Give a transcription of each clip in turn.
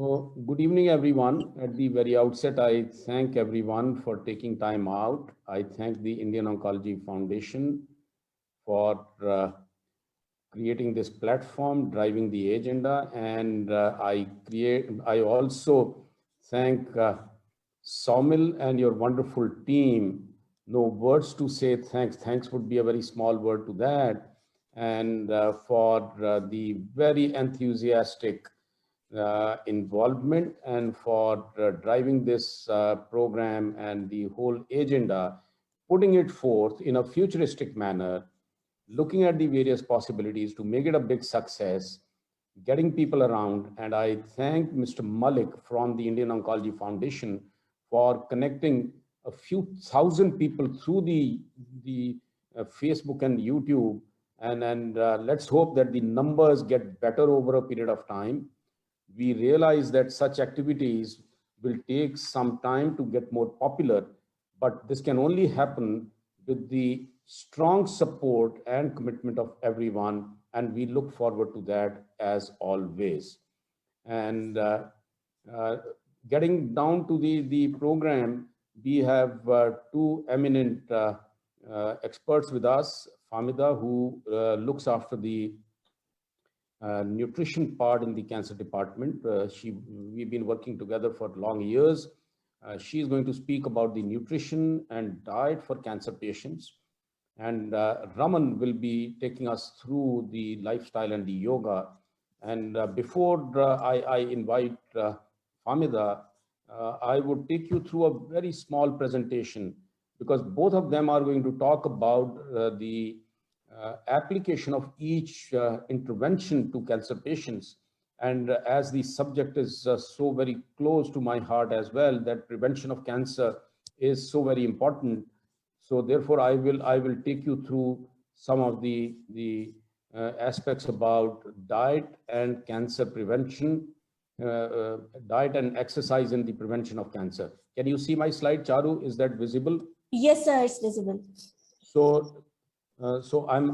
So, good evening, everyone. At the very outset, I thank everyone for taking time out. I thank the Indian Oncology Foundation for creating this platform, driving the agenda, and I also thank Saumil and your wonderful team. No words to say thanks. Thanks would be a very small word to that, and for the very enthusiastic involvement and for driving this program and the whole agenda, putting it forth in a futuristic manner, looking at the various possibilities to make it a big success, getting people around. And I thank Mr. Malik from the Indian Oncology Foundation for connecting a few thousand people through the Facebook and YouTube. And let's hope that the numbers get better over a period of time. We realize that such activities will take some time to get more popular, but this can only happen with the strong support and commitment of everyone, and we look forward to that as always. And uh, getting down to the program, we have two eminent experts with us. Famida, who looks after the nutrition part in the cancer department. We've been working together for long years. She is going to speak about the nutrition and diet for cancer patients. And Raman will be taking us through the lifestyle and the yoga. And before I invite Famida, I would take you through a very small presentation because both of them are going to talk about the application of each intervention to cancer patients. And as the subject is so very close to my heart as well, that prevention of cancer is so very important. So therefore, I will take you through some of the aspects about diet and cancer prevention, diet and exercise in the prevention of cancer. Can you see my slide, Charu? Is that visible? Yes, sir, it's visible. So I'm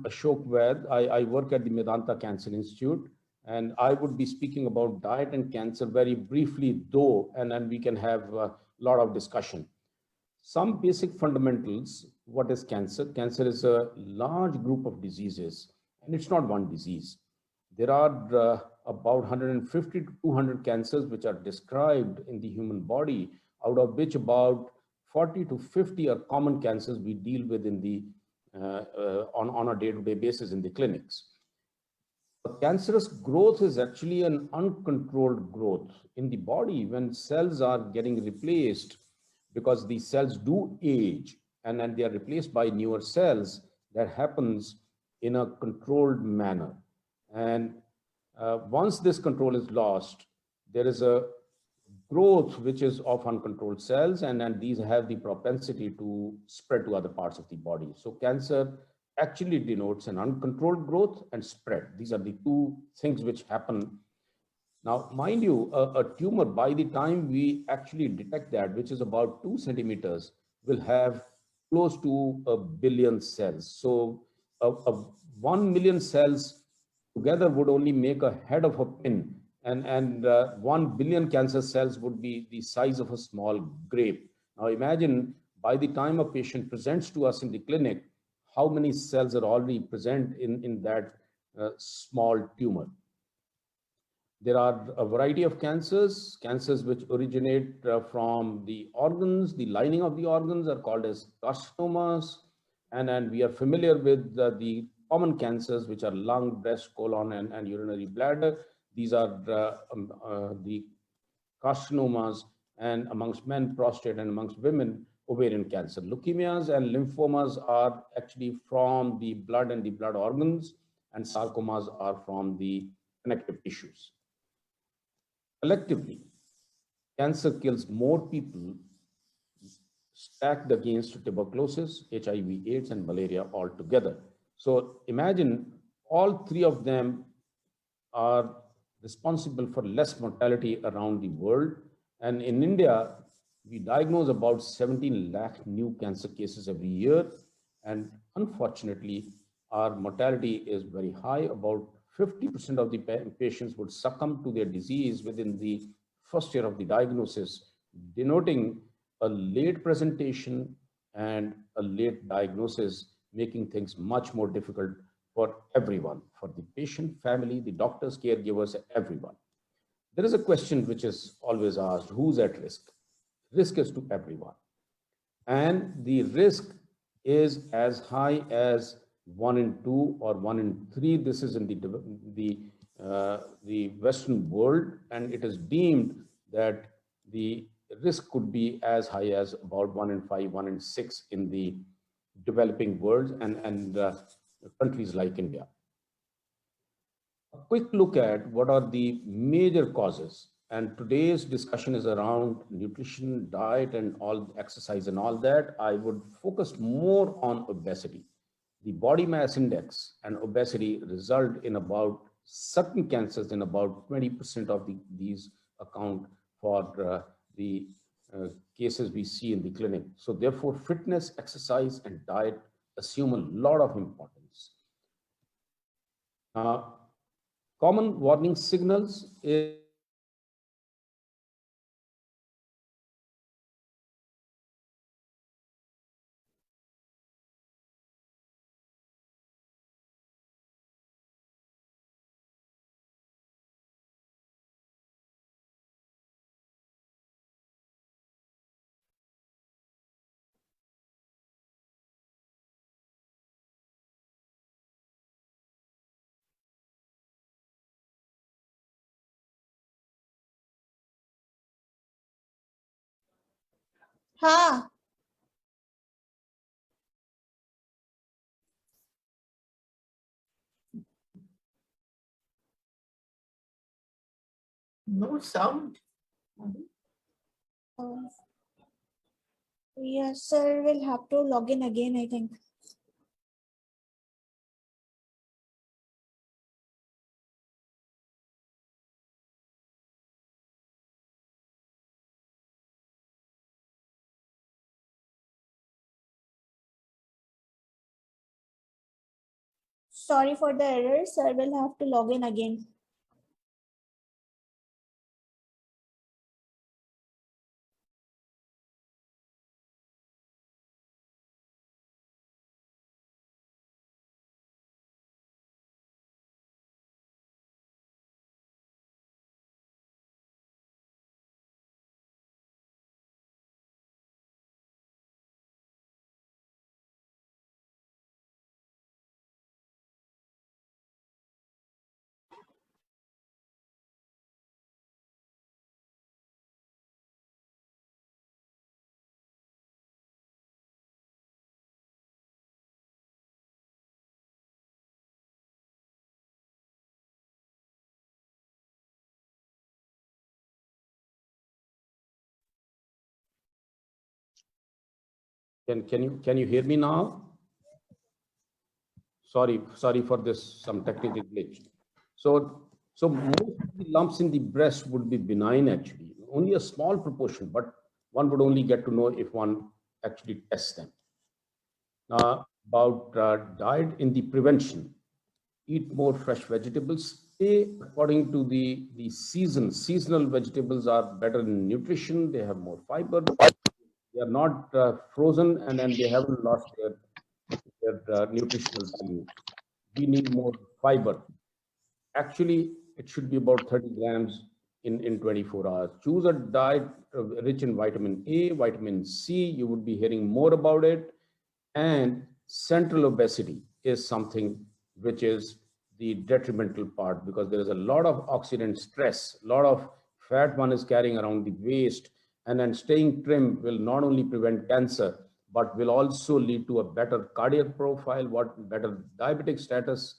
Ashok Vaid. I work at the Medanta Cancer Institute, and I would be speaking about diet and cancer very briefly, though, and then we can have a lot of discussion. Some basic fundamentals. What is cancer? Cancer is a large group of diseases, and it's not one disease. There are about 150 to 200 cancers which are described in the human body, out of which about 40 to 50 are common cancers we deal with in the on a day-to-day basis in the clinics. Cancerous growth is actually an uncontrolled growth in the body when cells are getting replaced, because the cells do age and then they are replaced by newer cells. That happens in a controlled manner. And once this control is lost, there is a growth which is of uncontrolled cells, and these have the propensity to spread to other parts of the body. So cancer actually denotes an uncontrolled growth and spread. These are the two things which happen. Now, mind you, a tumor, by the time we actually detect that, which is about 2 centimeters, will have close to 1 billion cells. So 1 million cells together would only make a head of a pin, and 1 billion cancer cells would be the size of a small grape. Now imagine, by the time a patient presents to us in the clinic, how many cells are already present in that small tumor. There are a variety of cancers which originate from the organs. The lining of the organs are called as carcinomas. And we are familiar with the common cancers, which are lung, breast, colon, and urinary bladder. These are the carcinomas, and amongst men, prostate, and amongst women, ovarian cancer. Leukemias and lymphomas are actually from the blood and the blood organs, and sarcomas are from the connective tissues. Collectively, cancer kills more people stacked against tuberculosis, HIV, AIDS, and malaria altogether. So imagine all three of them are responsible for less mortality around the world. And in India, we diagnose about 17 lakh new cancer cases every year. And unfortunately, our mortality is very high, about 50% of the patients would succumb to their disease within the first year of the diagnosis, denoting a late presentation and a late diagnosis, making things much more difficult for everyone, for the patient, family, the doctors, caregivers, everyone. There is a question which is always asked: who's at risk? Risk is to everyone. And the risk is as high as 1 in 2 or 1 in 3. This is in the Western world, and it is deemed that the risk could be as high as about 1 in 5, 1 in 6 in the developing world and countries like India. A quick look at what are the major causes. And today's discussion is around nutrition, diet, and all exercise and all that. I would focus more on obesity. The body mass index and obesity result in about certain cancers in about 20% of these account for the cases we see in the clinic. So therefore, fitness, exercise, and diet assume a lot of importance. Common warning signals is हाँ. No sound. Yes, sir. We'll have to log in again, I think. Sorry for the error, sir. We'll have to log in again. Can you hear me now? Sorry for this, some technical glitch. So most of the lumps in the breast would be benign actually, only a small proportion, but one would only get to know if one actually tests them. Now about diet in the prevention: eat more fresh vegetables. Stay according to the season. Seasonal vegetables are better in nutrition. They have more fiber. They are not frozen, and then they haven't lost their nutritional value. We need more fiber. Actually, it should be about 30 grams in 24 hours. Choose a diet rich in vitamin A, vitamin C. You would be hearing more about it. And central obesity is something which is the detrimental part, because there is a lot of oxidant stress, a lot of fat one is carrying around the waist, and then staying trim will not only prevent cancer, but will also lead to a better cardiac profile, better diabetic status,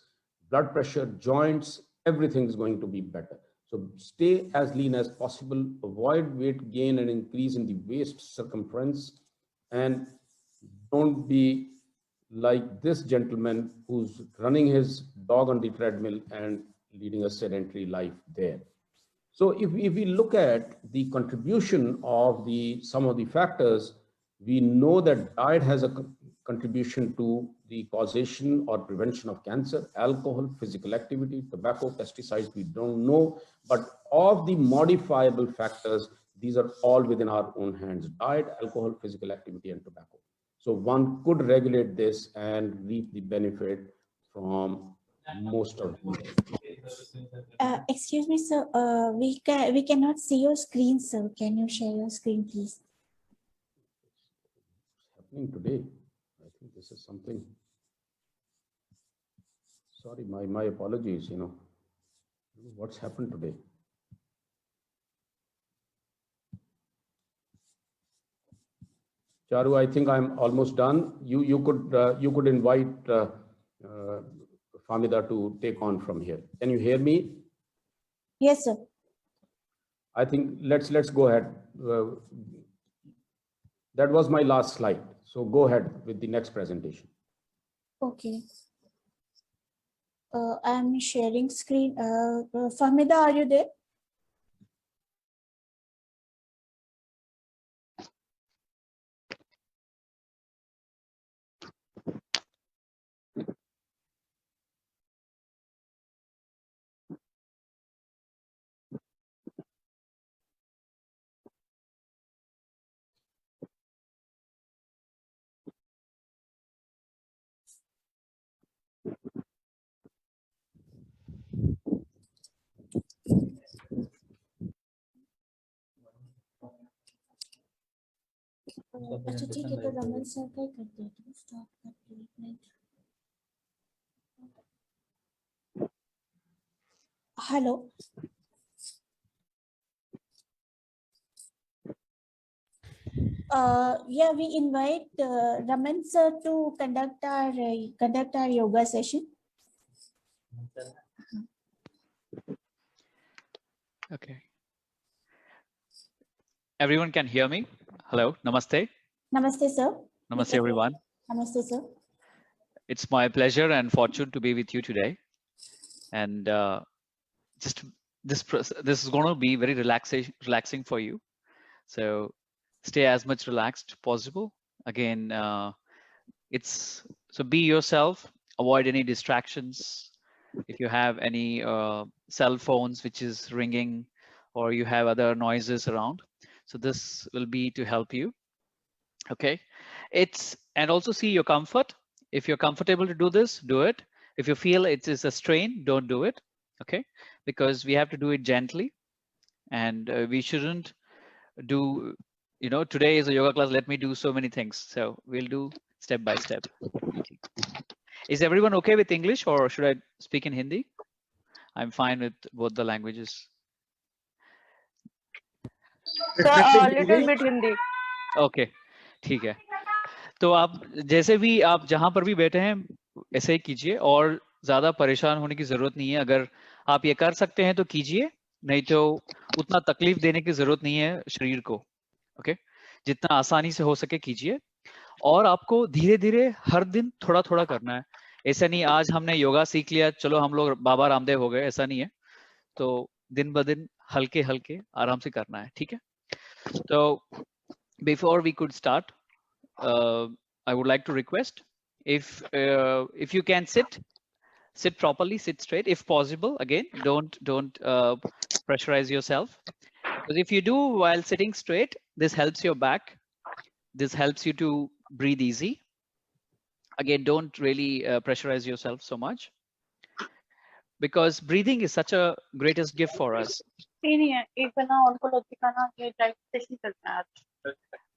blood pressure, joints, everything is going to be better. So stay as lean as possible, avoid weight gain and increase in the waist circumference, and don't be like this gentleman who's running his dog on the treadmill and leading a sedentary life there. So if we look at the contribution of some of the factors, we know that diet has a contribution to the causation or prevention of cancer. Alcohol, physical activity, tobacco, pesticides, we don't know. But of the modifiable factors, these are all within our own hands: diet, alcohol, physical activity, and tobacco. So one could regulate this and reap the benefit from most of these. Excuse me, sir. We cannot see your screen, sir. Can you share your screen, please? What's happening today? I think this is something. Sorry, my apologies. What's happened today? Charu, I think I'm almost done. You could invite Famida to take on from here. Can you hear me? Yes, sir. I think let's go ahead. That was my last slide. So go ahead with the next presentation. Okay. I'm sharing screen. Fahmida, are you there? अच्छा ठीक है तो Raman sir का ही कर देते हैं start करते हैं एक minute hello yeah, we invite Raman sir to conduct our yoga session. Okay. Everyone can hear me? Hello, namaste. Namaste, sir. Namaste, everyone. Namaste, sir. It's my pleasure and fortune to be with you today. And just this is going to be very relaxing for you. So stay as much relaxed possible. Again, so be yourself. Avoid any distractions. If you have any cell phones which is ringing, or you have other noises around, so this will be to help you. Okay, and also see your comfort. If you're comfortable to do this, do it. If you feel it is a strain, don't do it. Okay, because we have to do it gently, and we shouldn't do, today is a yoga class, let me do so many things. So we'll do step by step. Is everyone okay with English, or should I speak in Hindi? I'm fine with both the languages. Sir, a little bit Hindi. Okay, ठीक है. तो आप जैसे भी आप जहां पर भी बैठे हैं ऐसे ही कीजिए, और ज्यादा परेशान होने की जरूरत नहीं है. अगर आप ये कर सकते हैं तो कीजिए, नहीं तो उतना तकलीफ देने की जरूरत नहीं है शरीर को. ओके, जितना आसानी से हो सके कीजिए. और आपको धीरे धीरे हर दिन थोड़ा थोड़ा करना है. ऐसा नहीं आज हमने योगा सीख लिया चलो हम लोग बाबा रामदेव हो गए, ऐसा नहीं है. तो दिन ब दिन हल्के हल्के आराम से करना है. ठीक है. तो before we could start, I would like to request, if you can sit properly, sit straight if possible. Again, don't pressurize yourself, because if you do while sitting straight, this helps your back, this helps you to breathe easy. Again, don't really pressurize yourself so much, because breathing is such a greatest gift for us.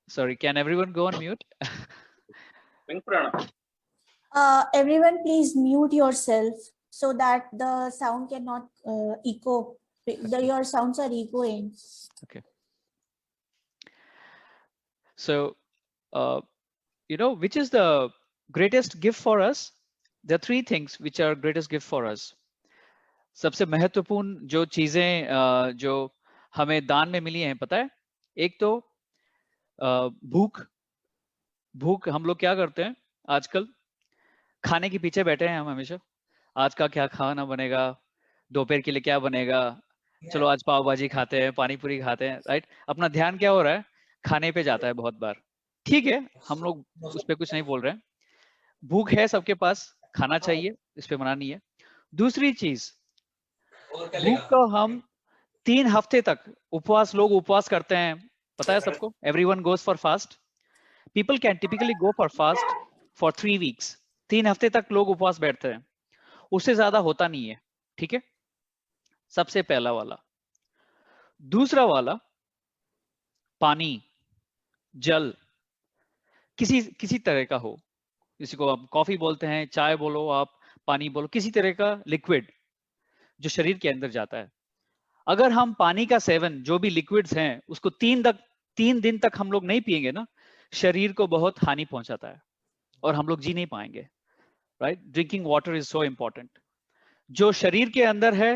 Sorry, can everyone go on mute? Everyone please mute yourself so that the sound cannot echo. Your sounds are echoing. Okay. So, which is the greatest gift for us? There are three things which are greatest gift for us. सबसे महत्वपूर्ण जो चीजें जो हमें दान में मिली हैं, पता है? एक तो भूख हम लोग क्या करते हैं आजकल, खाने के पीछे बैठे हैं हम हमेशा. आज का क्या खाना बनेगा, दोपहर के लिए क्या बनेगा, चलो आज पाव भाजी खाते हैं, पानी पूरी खाते हैं, राइट. अपना ध्यान क्या हो रहा है, खाने पे जाता है बहुत बार. ठीक है, हम लोग उस पर कुछ नहीं बोल रहे हैं, भूख है सबके पास, खाना चाहिए, इस पे मना नहीं है। दूसरी चीज, भूख को हम 3 हफ्ते तक उपवास, लोग उपवास करते हैं, पता है सबको, everyone goes for fast. People can typically go for fast for 3 weeks. 3 हफ्ते तक लोग उपवास बैठते हैं, उससे ज्यादा होता नहीं है, ठीक है। सबसे पहला वाला। दूसरा वाला, पानी, जल, किसी किसी तरह का हो, किसी को आप कॉफी बोलते हैं, चाय बोलो, आप पानी बोलो, किसी तरह का लिक्विड जो शरीर के अंदर जाता है। अगर हम पानी का सेवन, जो भी लिक्विड्स हैं, उसको 3 दिन तक हम लोग नहीं पिएंगे ना, शरीर को बहुत हानि पहुंचाता है और हम लोग जी नहीं पाएंगे, right. Drinking water is so important. जो शरीर के अंदर है,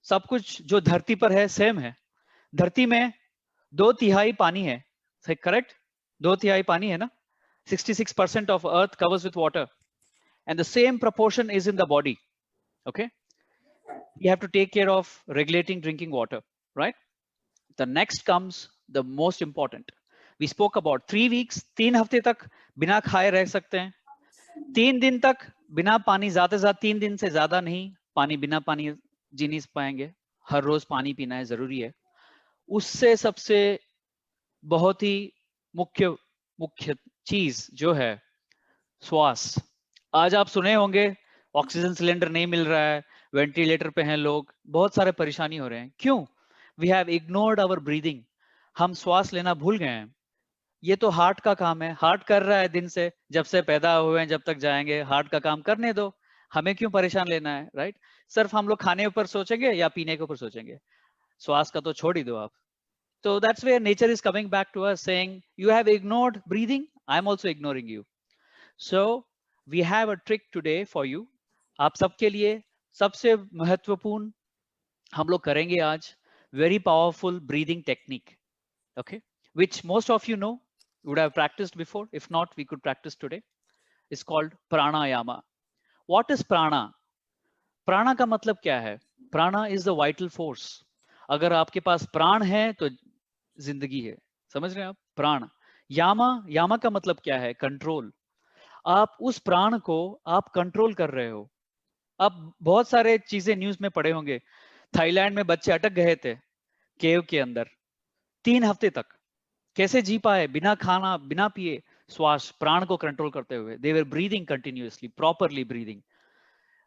सब कुछ जो धरती पर है सेम है। धरती में 2/3 पानी है, करेक्ट, 2/3 पानी है ना। 66% of earth covers with water, and the same proportion is in the body. Okay, we have to take care of regulating drinking water, right? The next comes the most important. We spoke about 3 weeks, 3 हफ्ते तक बिना खाए रह सकते हैं। 3 दिन तक बिना पानी, ज्यादा से ज्यादा 3 दिन से ज्यादा नहीं, पानी बिना पानी जी नहीं पाएंगे। हर रोज पानी पीना है, जरूरी है। उससे सबसे बहुत ही मुख्य चीज जो है श्वास। आज आप सुने होंगे ऑक्सीजन सिलेंडर नहीं मिल रहा है, वेंटिलेटर पे हैं लोग, बहुत सारे परेशानी हो रहे हैं। क्यों? We have ignored our breathing. हम श्वास लेना भूल गए हैं। ये तो हार्ट का काम है, हार्ट कर रहा है दिन से, जब से पैदा हुए हैं जब तक जाएंगे, हार्ट का काम करने दो, हमें क्यों परेशान लेना है, राइट। सिर्फ हम लोग खाने ऊपर सोचेंगे या पीने के ऊपर सोचेंगे, श्वास का तो छोड़ ही दो आप। So that's where nature is coming back to us saying, you have ignored breathing, I'm also ignoring you. So we have a trick today for you. आप सबके लिए सबसे महत्वपूर्ण हम लोग करेंगे आज, very powerful breathing technique, okay, which most of you know, would have practiced before. If not, we could practice today. It's called pranayama. What is prana? प्राणा का मतलब क्या है? प्राणा is the vital force. अगर आपके पास प्राण है तो जिंदगी है, समझ रहे हैं आप? प्राण। यामा का मतलब क्या है? कंट्रोल। आप उस प्राण को आप कंट्रोल कर रहे हो। आप बहुत सारे चीजें न्यूज में पढ़े होंगे, थाईलैंड में बच्चे अटक गए थे केव के अंदर 3 हफ्ते तक। कैसे जी पाए? बिना खाना, बिना पिए, श्वास, प्राण को कंट्रोल करते हुए। They were breathing continuously, properly breathing.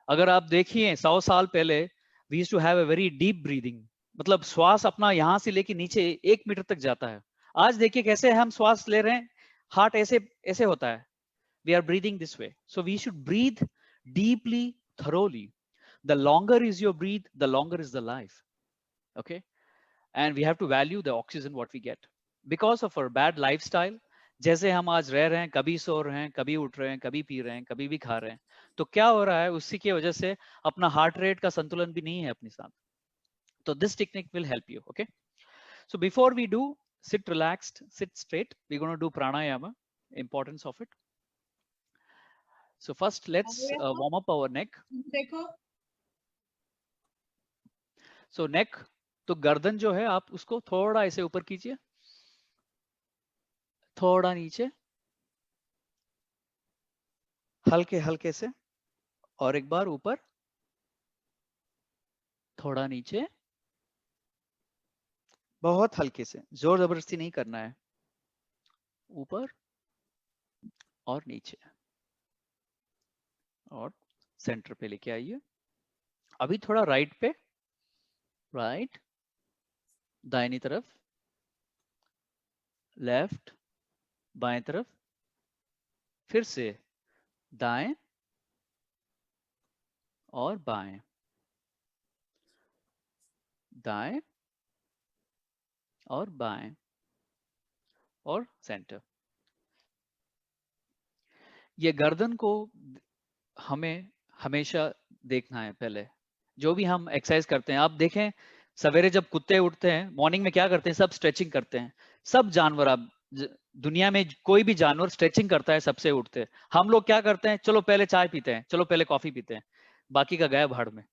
अगर आप देखिए 100 साल पहले we used to have a very deep breathing, मतलब श्वास अपना यहां से लेके नीचे 1 मीटर तक जाता है। आज देखिए कैसे हम श्वास ले रहे हैं, हार्ट ऐसे ऐसे होता है। We are breathing this way, so we should breathe deeply, thoroughly. The longer is your breathe, the longer is the life. Okay, and we have to value the oxygen what we get. Because of our bad lifestyle, जैसे हम आज रह रहे हैं, कभी सो रहे हैं, कभी उठ रहे हैं, कभी पी रहे हैं, कभी भी खा रहे हैं, तो क्या हो रहा है? उसी की वजह से अपना हार्ट रेट का संतुलन भी नहीं है अपने साथ। तो this technique will help you. Okay, so before we do, sit relaxed, sit straight. We're going to do pranayama, importance of it. So first let's warm up our neck. So neck, तो गर्दन जो है आप उसको थोड़ा ऐसे ऊपर कीजिए, थोड़ा नीचे, हल्के हल्के से, और एक बार ऊपर, थोड़ा नीचे, बहुत हल्के से, जोर जबरदस्ती नहीं करना है। ऊपर और नीचे, और सेंटर पे लेके आइए। अभी थोड़ा राइट पे, राइट, दाहिनी तरफ, लेफ्ट, बाएं तरफ, फिर से दाएं और बाएं, दाएं और बाएं, और सेंटर। ये गर्दन को हमें हमेशा देखना है। पहले जो भी हम एक्सरसाइज करते हैं, आप देखें सवेरे जब कुत्ते उठते हैं मॉर्निंग में, क्या करते हैं? सब स्ट्रेचिंग करते हैं। सब जानवर, आप दुनिया में कोई भी जानवर स्ट्रेचिंग करता है सबसे उठते हैं। हम लोग क्या करते हैं? चलो पहले चाय पीते हैं, चलो पहले कॉफी पीते हैं, बाकी का गया भाड़ में।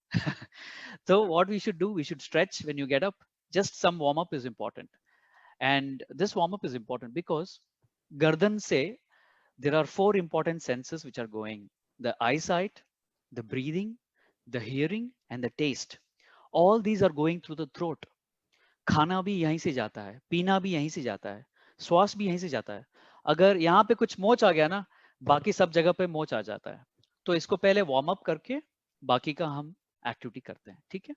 So what we should do, we should stretch when you get up. Just some warm up is important, and this warm up is important because गर्दन से there are 4 important senses which are going: the eyesight, the breathing, the hearing and the taste. All these are going through the throat. खाना भी यहीं से जाता है, पीना भी यहीं से जाता है, श्वास भी यहीं से जाता है. अगर यहाँ पे कुछ मोच आ गया ना, बाकी सब जगह पे मोच आ जाता है. तो इसको पहले वार्म अप करके बाकी का हम एक्टिविटी करते हैं. ठीक है.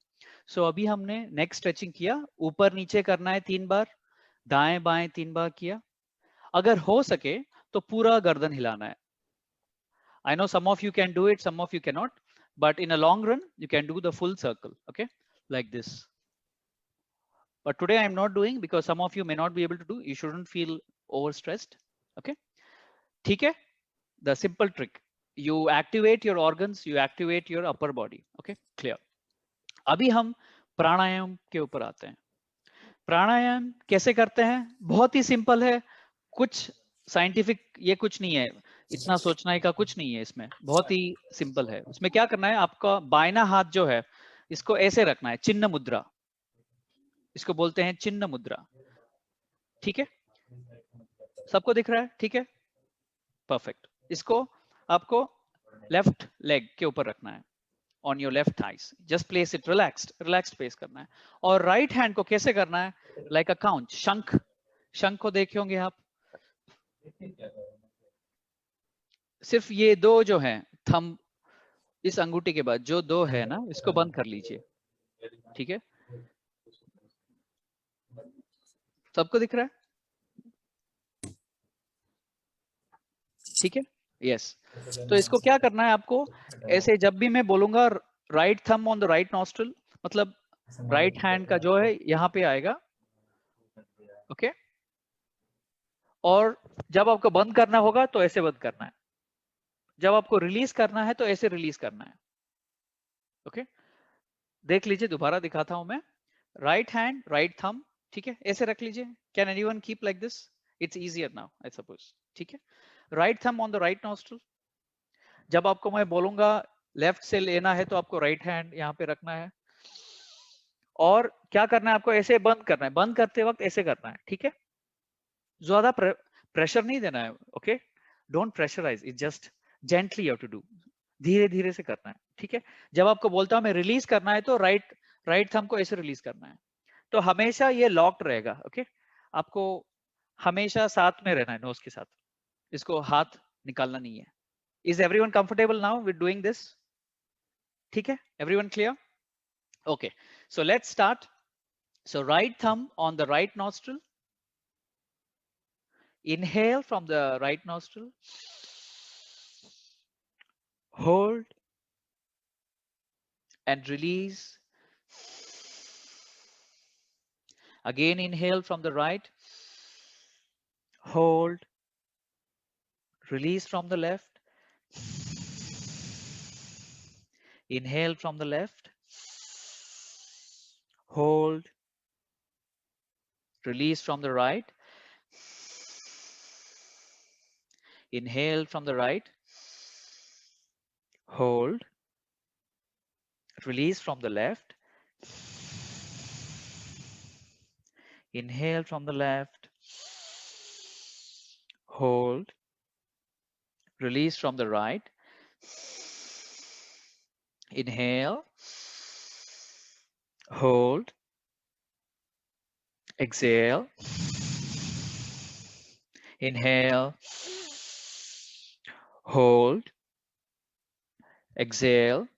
सो अभी हमने नेक स्ट्रेचिंग किया, ऊपर नीचे करना है 3 बार, दाएं बाएं 3 बार किया. अगर हो सके तो पूरा गर्दन हिलाना है. I know some of you can do it, some of you cannot, but in a long run you can do the full circle. Okay, like this. But today I am not doing because some of you may not be able to do. You shouldn't feel overstressed. Okay, ठीक है. The simple trick, you activate your organs, you activate your upper body. Okay, clear. अभी हम प्राणायाम के ऊपर आते हैं. प्राणायाम कैसे करते हैं? बहुत ही सिंपल है. कुछ साइंटिफिक ये कुछ नहीं है, इतना सोचने का कुछ नहीं है इसमें. बहुत ही सिंपल है. उसमें क्या करना है, आपका बायना हाथ जो है इसको ऐसे रखना है, चिन्ह मुद्रा. इसको बोलते हैं चिन्ह मुद्रा. ठीक है, सबको दिख रहा है? ठीक है, परफेक्ट. इसको आपको लेफ्ट लेग के ऊपर रखना है, on your left thighs. Just place it relaxed place करना है. और राइट हैंड को कैसे करना है? Like a count, शंख को देखे होंगे आप. सिर्फ ये 2 जो हैं, थंब इस अंगूठी के बाद जो 2 है ना, इसको बंद कर लीजिए. ठीक है, सबको दिख रहा है? ठीक है, यस. तो इसको क्या करना है आपको, ऐसे जब भी मैं बोलूंगा right thumb on the right nostril, मतलब राइट हैंड का जो है यहाँ पे आएगा. ओके, और जब आपको बंद करना होगा तो ऐसे बंद करना है. जब आपको रिलीज करना है तो ऐसे रिलीज करना है. ओके, देख लीजिए, दोबारा दिखाता हूं मैं. राइट हैंड, राइट थंब, ठीक है, ऐसे रख लीजिए. Can anyone keep like this? It's easier now, I suppose. ठीक है, right thumb on the right nostril. जब आपको मैं बोलूंगा लेफ्ट से लेना है तो आपको राइट हैंड यहाँ पे रखना है. और क्या करना है, आपको ऐसे बंद करना है. बंद करते वक्त ऐसे करना है. ठीक है, ज्यादा प्रेशर नहीं देना है. Okay, don't pressurise, it just gently you have to do. धीरे धीरे से करना है. ठीक है, जब आपको बोलता हूं मैं रिलीज करना है तो राइट थंब को ऐसे रिलीज करना है. तो हमेशा ये लॉक्ड रहेगा. ओके, आपको हमेशा साथ में रहना है, नोज के साथ. इसको हाथ निकालना नहीं है. Is everyone comfortable now with doing this? ठीक है, everyone clear? Okay, so let's start. So right thumb on the right nostril. Inhale from the right nostril. Hold and release. Again inhale from the right. Hold. Release from the left. Inhale from the left. Hold. Release from the right. Inhale from the right. Hold. Release from the left. Inhale from the left. Hold. Release from the right. Inhale. Hold. Exhale. Inhale. Hold. Exhale.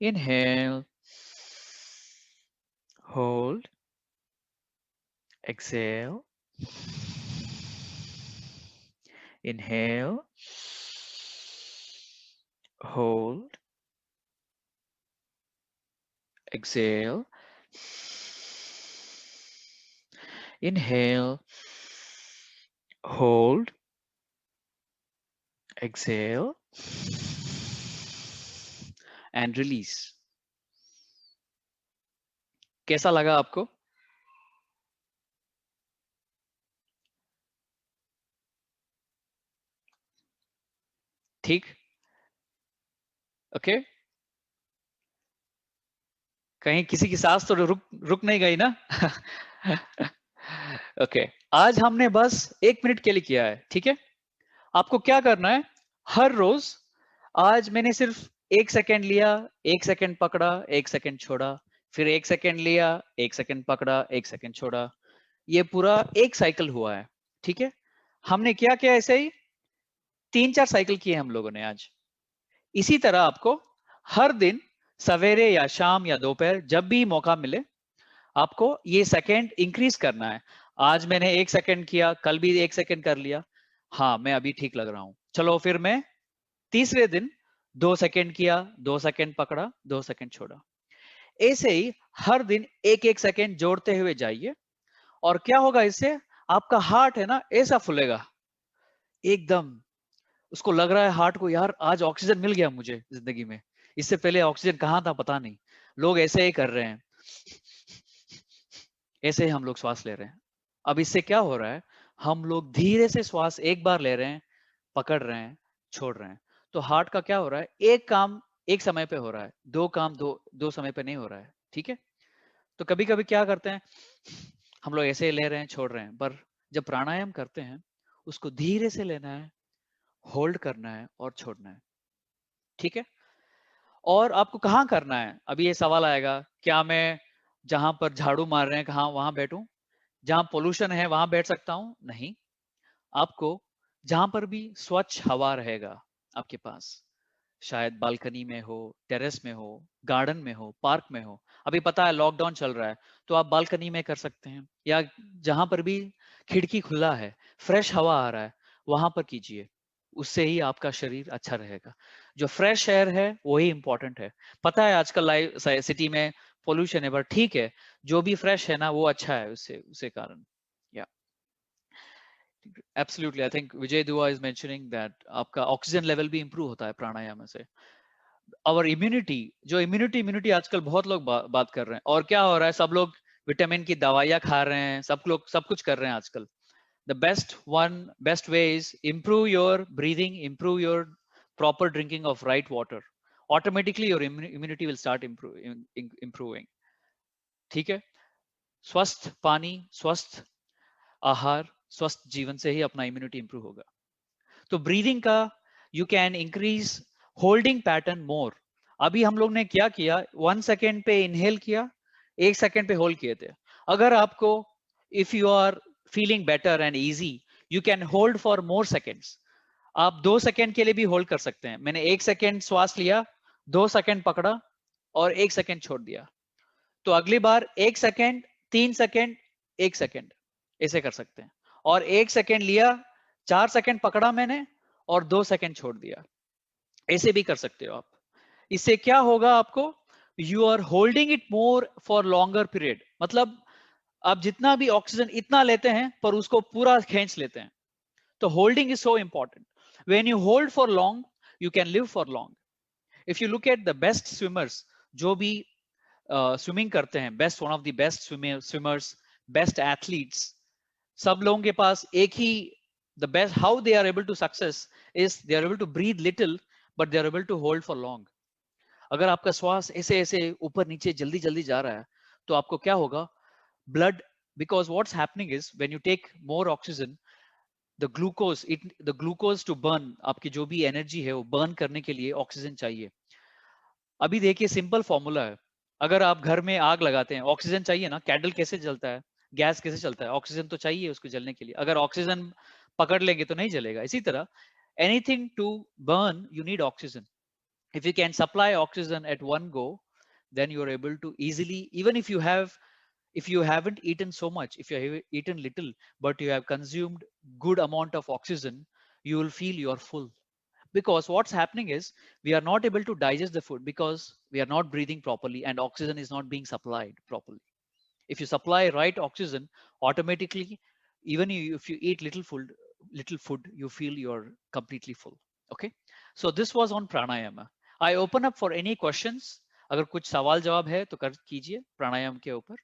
Inhale. Hold. Exhale. Inhale. Hold. Exhale. Inhale. Hold. Exhale. And release. कैसा लगा आपको? ठीक? Okay, कहीं किसी की सांस तो रुक नहीं गई ना? ओके, आज हमने बस 1 मिनट के लिए किया है, ठीक है। आपको क्या करना है, हर रोज, आज मैंने सिर्फ 1 सेकेंड लिया, 1 सेकेंड पकड़ा, 1 सेकेंड छोड़ा, फिर 1 सेकेंड लिया, 1 सेकेंड पकड़ा, 1 सेकेंड छोड़ा, ये पूरा एक साइकिल हुआ है, ठीक है। हमने क्या किया, ऐसे ही 3-4 साइकिल किए हम लोगों ने आज। इसी तरह आपको हर दिन सवेरे या शाम या दोपहर जब भी मौका मिले, आपको ये सेकेंड इंक्रीज करना है। आज मैंने 1 सेकेंड किया, कल भी 1 सेकेंड कर लिया, हाँ मैं अभी ठीक लग रहा हूं, चलो फिर मैं तीसरे दिन 2 सेकेंड किया, 2 सेकेंड पकड़ा, 2 सेकेंड छोड़ा। ऐसे ही हर दिन 1-1 सेकेंड जोड़ते हुए जाइए, और क्या होगा इससे, आपका हार्ट है ना ऐसा फूलेगा एकदम, उसको लग रहा है हार्ट को, यार आज ऑक्सीजन मिल गया मुझे जिंदगी में, इससे पहले ऑक्सीजन कहाँ था पता नहीं। लोग ऐसे ही कर रहे हैं, ऐसे ही हम लोग श्वास ले रहे हैं। अब इससे क्या हो रहा है, हम लोग धीरे से श्वास एक बार ले रहे हैं, पकड़ रहे हैं, छोड़ रहे हैं। तो हार्ट का क्या हो रहा है, एक काम एक समय पे हो रहा है, दो काम दो समय पे नहीं हो रहा है, ठीक है। तो कभी कभी क्या करते हैं, हम लोग ऐसे ले रहे हैं, छोड़ रहे हैं, पर जब प्राणायाम करते हैं उसको धीरे से लेना है, होल्ड करना है और छोड़ना है, ठीक है। और आपको कहाँ करना है, अभी ये सवाल आएगा, क्या मैं जहां पर झाड़ू मार रहे हैं कहाँ वहां बैठूं, जहां पोल्यूशन है वहां बैठ सकता हूं, नहीं। आपको जहां पर भी स्वच्छ हवा रहेगा आपके पास, शायद बालकनी में हो, टेरेस में हो, गार्डन में हो, पार्क में हो, अभी पता है लॉकडाउन चल रहा है तो आप बालकनी में कर सकते हैं, या जहां पर भी खिड़की खुला है, फ्रेश हवा आ रहा है, वहां पर कीजिए। उससे ही आपका शरीर अच्छा रहेगा। जो फ्रेश एयर है वही इंपॉर्टेंट है। पता है आजकल लाइव सिटी में पोल्यूशन है, बट ठीक है, जो भी फ्रेश है ना वो अच्छा है, उससे कारण। एब्सोल्युटली, आई थिंक विजय दुआ इज मेंशनिंग दैट आपका ऑक्सीजन लेवल भी इंप्रूव होता है प्राणायाम से। और इम्यूनिटी, जो इम्यूनिटी आजकल बहुत लोग बात कर रहे हैं, और क्या हो रहा है, सब लोग विटामिन की दवाइयां खा रहे हैं, सब लोग सब कुछ कर रहे हैं आजकल। The best way is improve your breathing, improve your proper drinking of right water. Automatically your immunity will start improving. ठीक है। स्वस्थ पानी, स्वस्थ आहार, स्वस्थ जीवन से ही अपना इम्यूनिटी इंप्रूव होगा। तो ब्रीदिंग का you can increase holding pattern more. अभी हम लोग ने क्या किया, 1 सेकेंड पे इनहेल किया, 1 सेकेंड पे होल्ड किए थे। अगर आपको, if you are feeling better and easy, you can hold for more seconds. आप 2 सेकेंड के लिए भी होल्ड कर सकते हैं। मैंने 1 सेकेंड श्वास लिया, 2 सेकेंड पकड़ा और 1 सेकेंड छोड़ दिया। तो अगली बार 1 सेकेंड, 3 सेकेंड, 1 सेकेंड, ऐसे कर सकते हैं। और 1 सेकेंड लिया, 4 सेकेंड पकड़ा मैंने और 2 सेकेंड छोड़ दिया, ऐसे भी कर सकते हो आप। इससे क्या होगा आपको, you are holding it more for longer period. मतलब आप जितना भी ऑक्सीजन इतना लेते हैं पर उसको पूरा खींच लेते हैं। तो holding is so important. When you hold for long, you can live for long. If you look at the best swimmers, जो भी स्विमिंग करते हैं, best, one of the best swimmers, best athletes, सब लोगों के पास एक ही, the best how they are able to success is they are able to breathe little but they are able to hold for long. अगर आपका श्वास ऐसे ऐसे ऊपर नीचे जल्दी जल्दी जा रहा है तो आपको क्या होगा, blood, because what's happening is when you take more oxygen, the glucose to burn, आपकी जो भी एनर्जी है वो बर्न करने के लिए ऑक्सीजन चाहिए। अभी देखिए सिंपल फॉर्मूला है, अगर आप घर में आग लगाते हैं, ऑक्सीजन चाहिए ना, कैंडल कैसे जलता है, गैस कैसे चलता है, ऑक्सीजन तो चाहिए उसको जलने के लिए। अगर ऑक्सीजन पकड़ लेंगे तो नहीं जलेगा। इसी तरह anything to burn you need oxygen. If you can supply oxygen at one go, then you are able to easily, even if you haven't eaten so much, if you have eaten little but you have consumed good amount of oxygen, you will feel you are full. Because what's happening is we are not able to digest the food because we are not breathing properly and oxygen is not being supplied properly. If you supply right oxygen, automatically, even if you eat little food, you feel you're completely full. Okay, so this was on pranayama. I open up for any questions. अगर कुछ सवाल जवाब है तो कर कीजिए प्राणायाम के ऊपर।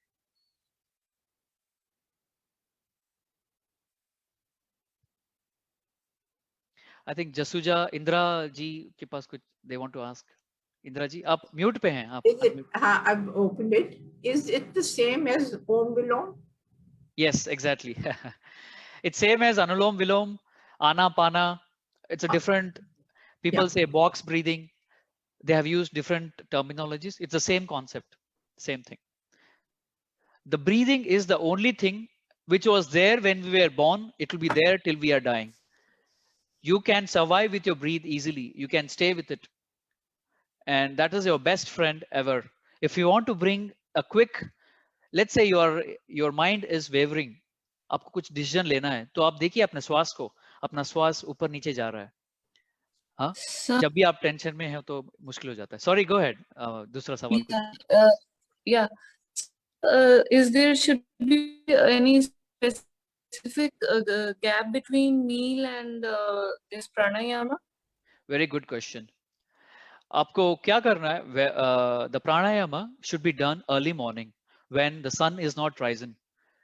I think जसूजा, इंदिरा जी के पास कुछ they want to ask. Indira ji आप म्यूट पे हैं आप। Is it, I've opened it. Is it the same as Om Vilom? Yes, exactly. It's same as Anulom Vilom, Anapana. It's a different, people say box breathing. They have used different terminologies. It's the same concept, same thing. The breathing is the only thing which was there when we were born. It will be there till we are dying. You can survive with your breathe easily. You can stay with it. And that is your best friend ever. If you want to bring a quick, let's say your mind is wavering, आपको कुछ decision लेना है, तो आप देखिए अपने श्वास को, अपना श्वास ऊपर नीचे जा रहा है. हाँ, Sir, जब भी आप टेंशन में हो तो मुश्किल हो जाता है. सॉरी, गो हेड. दूसरा सवाल कुछ. yeah. Is there should be any specific gap between meal and this pranayama? Very good question. आपको क्या करना है? The pranayama should be done early morning when the sun is not rising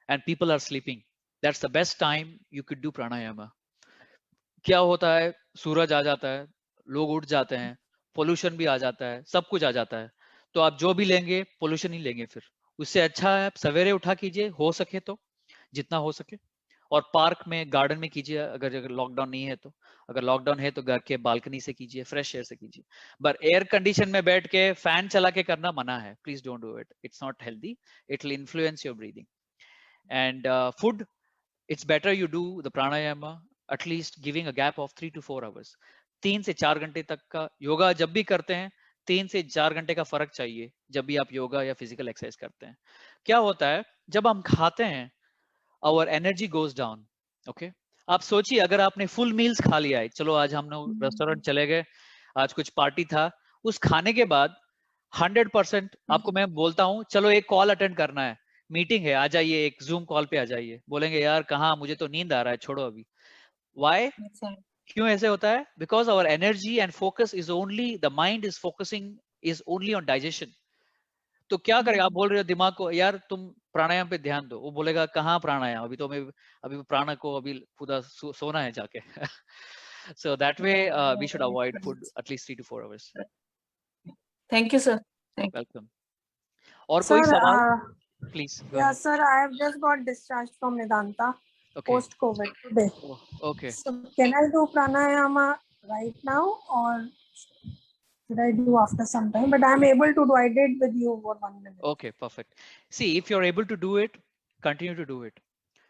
and people are sleeping. That's the best time you could do pranayama. क्या होता है? सूरज आ जाता है, लोग उठ जाते हैं, पोल्यूशन भी आ जाता है, सब कुछ आ जाता है. तो आप जो भी लेंगे पोल्यूशन ही लेंगे. फिर उससे अच्छा है आप सवेरे उठा कीजिए, हो सके तो, जितना हो सके. और पार्क में, गार्डन में कीजिए अगर लॉकडाउन नहीं है तो. अगर लॉकडाउन है तो घर के बालकनी से कीजिए, फ्रेश एयर से कीजिए. बट एयर कंडीशन में बैठ के फैन चला के करना मना है. Please don't do it. It's not healthy. It will influence your breathing. And food, it's better you do the pranayama at least giving a gap of 3 to 4 hours. 3 से 4 घंटे तक का योगा जब भी करते हैं, 3 से 4 घंटे का फर्क चाहिए जब भी आप योगा या फिजिकल एक्सरसाइज करते हैं. क्या होता है जब हम खाते हैं, our energy goes down. Okay, आप सोचिए अगर आपने फुल मील्स खा लिया है, चलो आज हम लोग रेस्टोरेंट चले गए, आज कुछ पार्टी था, उस खाने के बाद 100% आपको मैं बोलता हूँ चलो एक कॉल अटेंड करना है, मीटिंग है, आ जाइए, एक जूम कॉल पे आ जाइए. बोलेंगे यार कहाँ, मुझे तो नींद आ रहा है, छोड़ो अभी. Why? क्यों ऐसे होता है? Because our energy and focus is only, the mind is focusing is only on digestion. तो क्या करेगा? आप बोल रहे हो दिमाग को यार तुम प्राणायाम पे ध्यान दो, वो बोलेगा कहाँ प्राणायाम, अभी तो मैं अभी प्राण को अभी खुदा सोना है जाके. So that way we should avoid food at least 3 to 4 hours. Thank you, sir. Welcome. और कोई सवाल? Please. Go Yeah, ahead. sir, I have just got discharged from Medanta Okay. post-COVID today. Oh, okay. So can I do pranayama right now or should I do after some time? But I'm able to do. I did with you for 1 minute. Okay, perfect. See, if you're able to do it, continue to do it.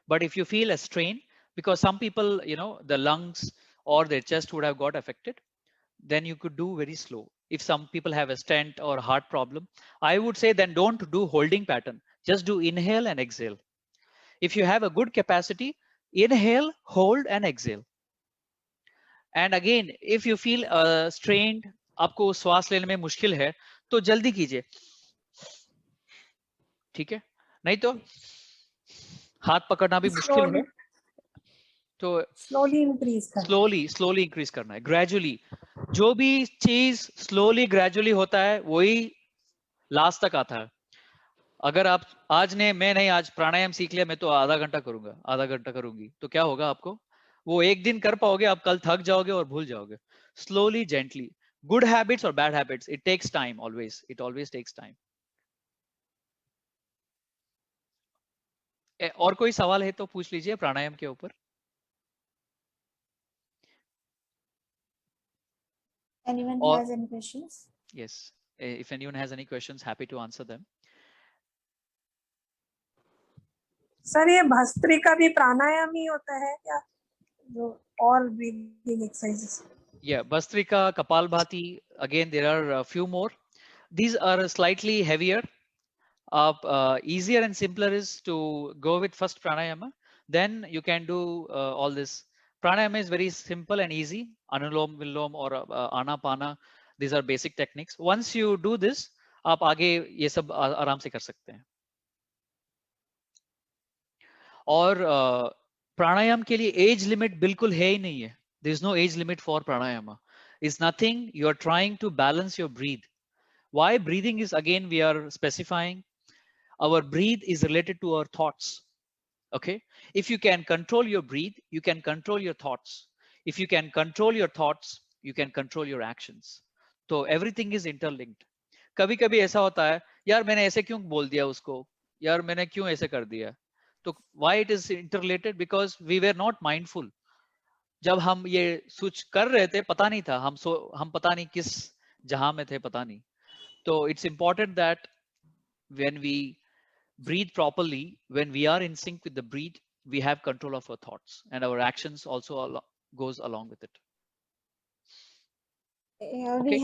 But if you feel a strain, because some people, you know, the lungs or their chest would have got affected, then you could do very slow. If some people have a stent or heart problem, I would say then don't do holding pattern. Just do inhale and exhale. If you have a good capacity, inhale, hold and exhale. And again, if you feel strained, आपको श्वास लेने में मुश्किल है, तो जल्दी कीजिए. ठीक है? नहीं तो हाथ पकड़ना भी मुश्किल है, तो slowly increase करना. slowly increase करना है, gradually. जो भी चीज slowly gradually होता है वही लास्ट तक आता है. अगर आप आज ने, मैं नहीं आज प्राणायाम सीख लिया, मैं तो आधा घंटा करूंगा, आधा घंटा करूंगी, तो क्या होगा आपको? वो एक दिन कर पाओगे, आप कल थक जाओगे और भूल जाओगे. Slowly, gently. Good habits or bad habits, it takes time always. It always takes time. और कोई सवाल है तो पूछ लीजिए प्राणायाम के ऊपर. Anyone Or- has any questions? Yes, if anyone has any questions, happy to answer them. Sir ये भस्त्रिका भी प्राणायाम ही होता है क्या? जो और breathing exercises. Yeah, Bhastrika, Kapalbhati, again there are a few more. These are slightly heavier. Easier and simpler is to go with first pranayama, then you can do all this. Pranayama is very simple and easy. Anulom Vilom or Anapana, these are basic techniques. Once you do this, आप आगे ये सब आराम से कर सकते हैं. और प्राणायाम के लिए एज लिमिट बिल्कुल है ही नहीं है. There is no age limit for pranayama. It's nothing. You are trying to balance your breathe. Why breathing is, again we are specifying, our breathe is related to our thoughts. Okay, if you can control your breathe, you can control your thoughts. If you can control your thoughts, you can control your actions. So everything is interlinked. कभी कभी ऐसा होता है, यार मैंने ऐसे क्यों बोल दिया उसको, यार मैंने क्यों ऐसे कर दिया, तो why it is interrelated? Because we were not mindful. जब हम ये switch कर रहे थे पता नहीं था, हम पता नहीं किस जहां में थे, पता नहीं. So it's important that when we breathe properly, when we are in sync with the breathe, we have control of our thoughts, and our actions also goes along with it. Yeah, Okay.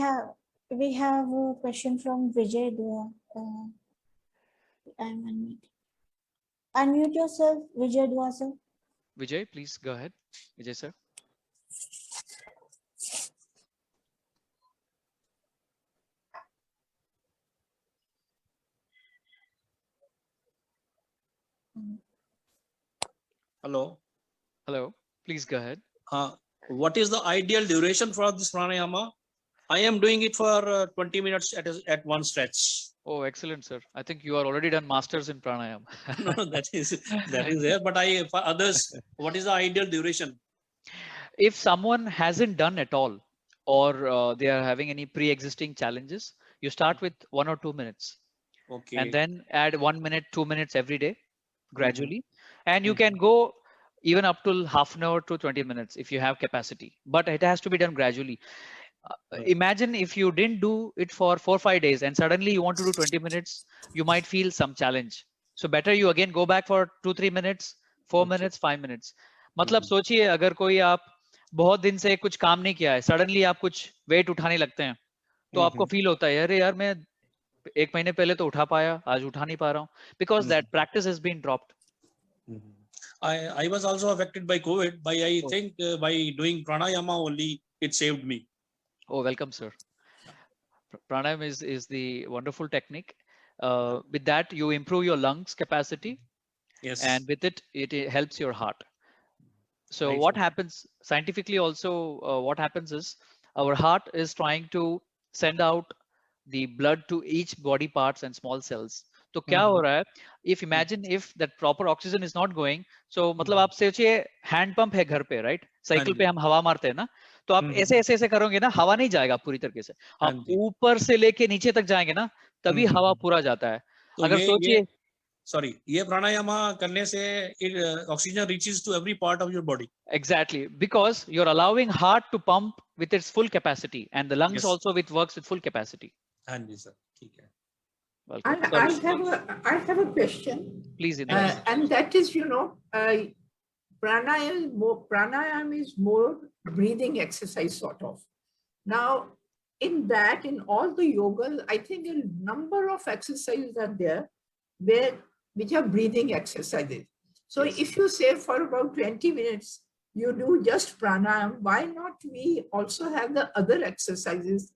we have a question from Vijay Dua. I'm unmuted. Unmute yourself, Vijay Dua sir. Vijay, please go ahead. Vijay sir. Hello. Hello. Please go ahead. What is the ideal duration for this pranayama? I am doing it for 20 minutes at one stretch. Oh, excellent, sir. I think you are already done masters in pranayama. No, that is there. But for others, what is the ideal duration? If someone hasn't done at all, or they are having any pre-existing challenges, you start with 1 or 2 minutes, Okay. and then add 1 minute, 2 minutes every day, gradually, and you can go even up to half an hour to 20 minutes if you have capacity. But it has to be done gradually. Imagine if you didn't do it for 4 or 5 days and suddenly you want to do 20 minutes, you might feel some challenge. So better you again go back for 2-3 minutes, 4 minutes, 5 minutes. मतलब सोचिए अगर कोई आप बहुत दिन से कुछ काम नहीं किया है, सडनली आप कुछ वेट उठाने लगते हैं, तो आपको फील होता है अरे यार मैं 1 महीने पहले तो उठा पाया, आज उठा नहीं पा रहा हूँ, because that practice has been dropped. I was also affected by COVID. I think by doing pranayama only, it saved me. Oh, welcome, sir. Pranayam is the wonderful technique. With that, you improve your lungs capacity. Yes. And with it, it helps your heart. So Right. what happens scientifically also, what happens is our heart is trying to send out the blood to each body parts and small cells. तो क्या हो रहा है? If imagine if that proper oxygen is not going, so मतलब आप सोचिए hand pump है घर पे, राइट? साइकिल पे हम हवा मारते हैं ना, तो आप ऐसे ऐसे ऐसे करोगे ना, हवा नहीं जाएगा पूरी तरीके से. आप ऊपर से लेके नीचे तक जाएंगे ना, तभी हवा पूरा जाता है. अगर सोचिए, sorry, ये pranayama करने से oxygen reaches to every part of your body. Exactly, because you're allowing heart to pump with its full capacity, and the lungs also works with full capacity. हाँ जी sir, ठीक है. Welcome. I have a question. Please, and that is, pranayam is more breathing exercise sort of. Now, in all the yoga, I think a number of exercises are there which are breathing exercises. So if you say for about 20 minutes, you do just pranayam, why not we also have the other exercises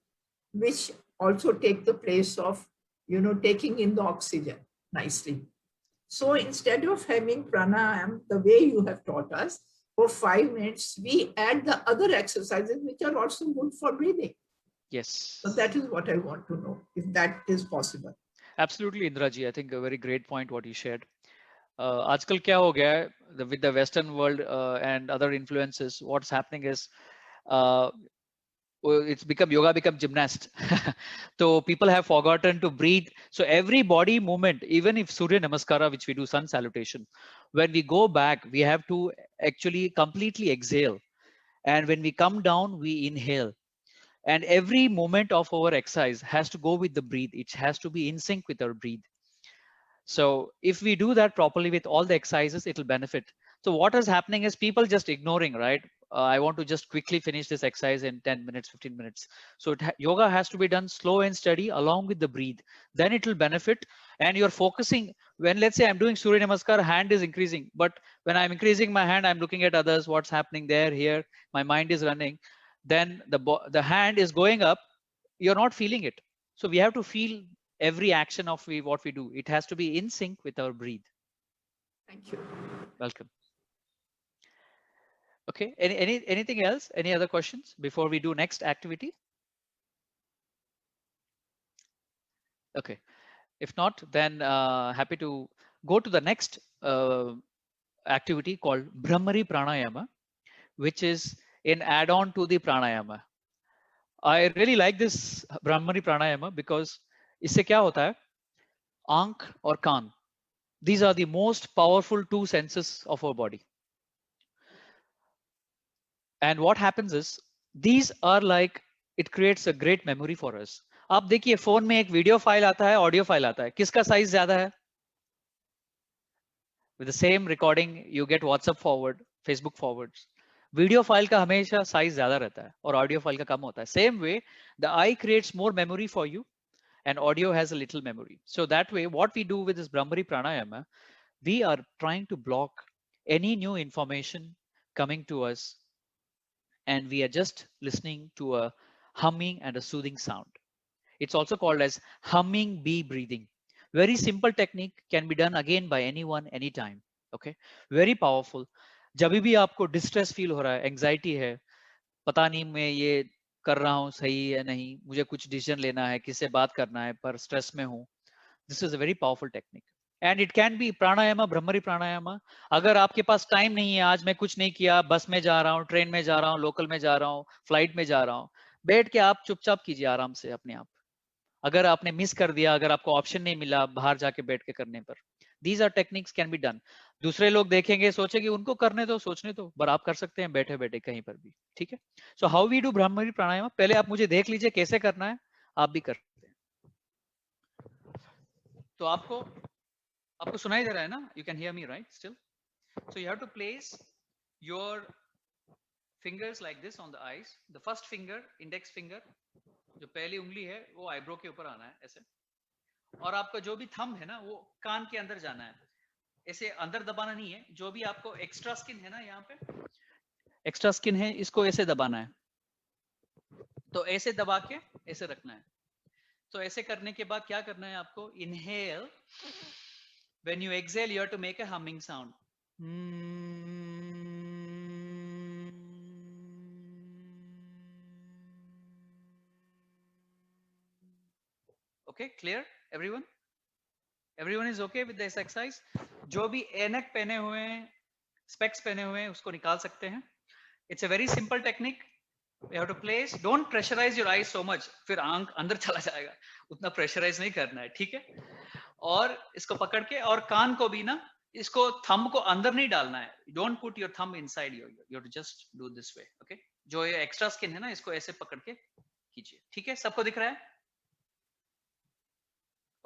which also take the place of, taking in the oxygen nicely. So instead of having pranayam, the way you have taught us, for 5 minutes, we add the other exercises which are also good for breathing. Yes. So that is what I want to know, if that is possible. Absolutely, Indraji. I think a very great point what you shared. आजकल क्या हो गया है with the Western world and other influences, what's happening is it's become yoga become gymnast. So people have forgotten to breathe. So every body movement, even if Surya Namaskara, which we do sun salutation, when we go back, we have to actually completely exhale. And when we come down, we inhale. And every moment of our exercise has to go with the breathe. It has to be in sync with our breathe. So if we do that properly with all the exercises, it will benefit. So what is happening is people just ignoring, right? I want to just quickly finish this exercise in 10 minutes, 15 minutes. So yoga has to be done slow and steady along with the breathe. Then it will benefit. And you're focusing when, let's say I'm doing Surya Namaskar, hand is increasing. But when I'm increasing my hand, I'm looking at others, what's happening there, here, my mind is running. Then the hand is going up, you're not feeling it. So we have to feel every action of what we do. It has to be in sync with our breathe. Thank you. Welcome. Okay, anything else? Any other questions before we do next activity? Okay, if not, then happy to go to the next activity called Brahmari Pranayama, which is an add-on to the pranayama. I really like this Brahmari Pranayama because इससे क्या होता है, आंख और कान These are the most powerful two senses of our body. And what happens is, these are like, it creates a great memory for us. आप देखिए phone में एक वीडियो फाइल आता है, ऑडियो फाइल आता है, किसका साइज ज्यादा है? With the same recording, you get WhatsApp forward, Facebook forwards. Video file का हमेशा साइज ज्यादा रहता है और ऑडियो फाइल का कम होता है. Same way, the eye creates more memory for you, and audio has a little memory. So that way, what we do with this Brahmari Pranayama, we are trying to block any new information coming to us, and we are just listening to a humming and a soothing sound. It's also called as humming bee breathing. Very simple technique, can be done again by anyone, anytime. Okay, very powerful. जब भी आपको distress feel हो रहा है, anxiety है, पता नहीं मैं ये कर रहा हूँ सही है नहीं, मुझे कुछ डिसीजन लेना है, किससे बात करना है, पर स्ट्रेस में हूँ, this is a very powerful technique. And it can be pranayama, Bhramari pranayama. अगर आपके पास टाइम नहीं है, आज मैं कुछ नहीं किया, बस में जा रहा हूँ, ट्रेन में जा रहा हूँ, लोकल में जा रहा हूँ, फ्लाइट में जा रहा हूँ, बैठ के आप चुपचाप कीजिए आराम से अपने आप. अगर आपने मिस कर दिया, अगर आपको ऑप्शन नहीं मिला बाहर जाके बैठ के करने पर, these are techniques can be done. दूसरे लोग देखेंगे, सोचेंगे उनको करने दो, सोचने दो, पर आप कर सकते हैं बैठे बैठे कहीं पर भी. ठीक है. सो हाउ वी डू ब्रह्मरी प्राणायाम, पहले आप मुझे देख लीजिए कैसे करना है, आप भी कर सकते हैं. तो आपको सुनाई दे रहा है ना? You can hear me right still? So you have to place your fingers like this on the eyes. The first finger, index finger, जो पहली उंगली है वो आईब्रो के ऊपर आना है ऐसे, और आपका जो भी थंब है ना वो कान के अंदर जाना है, ऐसे अंदर दबाना नहीं है. जो भी आपको एक्स्ट्रा स्किन है ना, यहाँ पे एक्स्ट्रा स्किन है, इसको ऐसे दबाना है. तो ऐसे दबा के ऐसे रखना है. तो ऐसे करने के बाद क्या करना है आपको? Inhale, when you exhale you have to make a humming sound. Okay, clear everyone? Everyone is okay with this exercise? जो भी ऐनक पहने हुए हैं, स्पेक्स पहने हुए हैं, उसको निकाल सकते हैं. It's a very simple technique. You have to place, don't pressurize your eyes so much, फिर आंख अंदर चला जाएगा, उतना प्रेशराइज नहीं करना है. ठीक है. और इसको पकड़ के, और कान को भी ना, इसको थंब को अंदर नहीं डालना है. Don't put your thumb inside your ear. You have to just do this way. Okay. जो ये एक्स्ट्रा स्किन है ना, इसको ऐसे पकड़ के कीजिए. ठीक है, सबको दिख रहा है?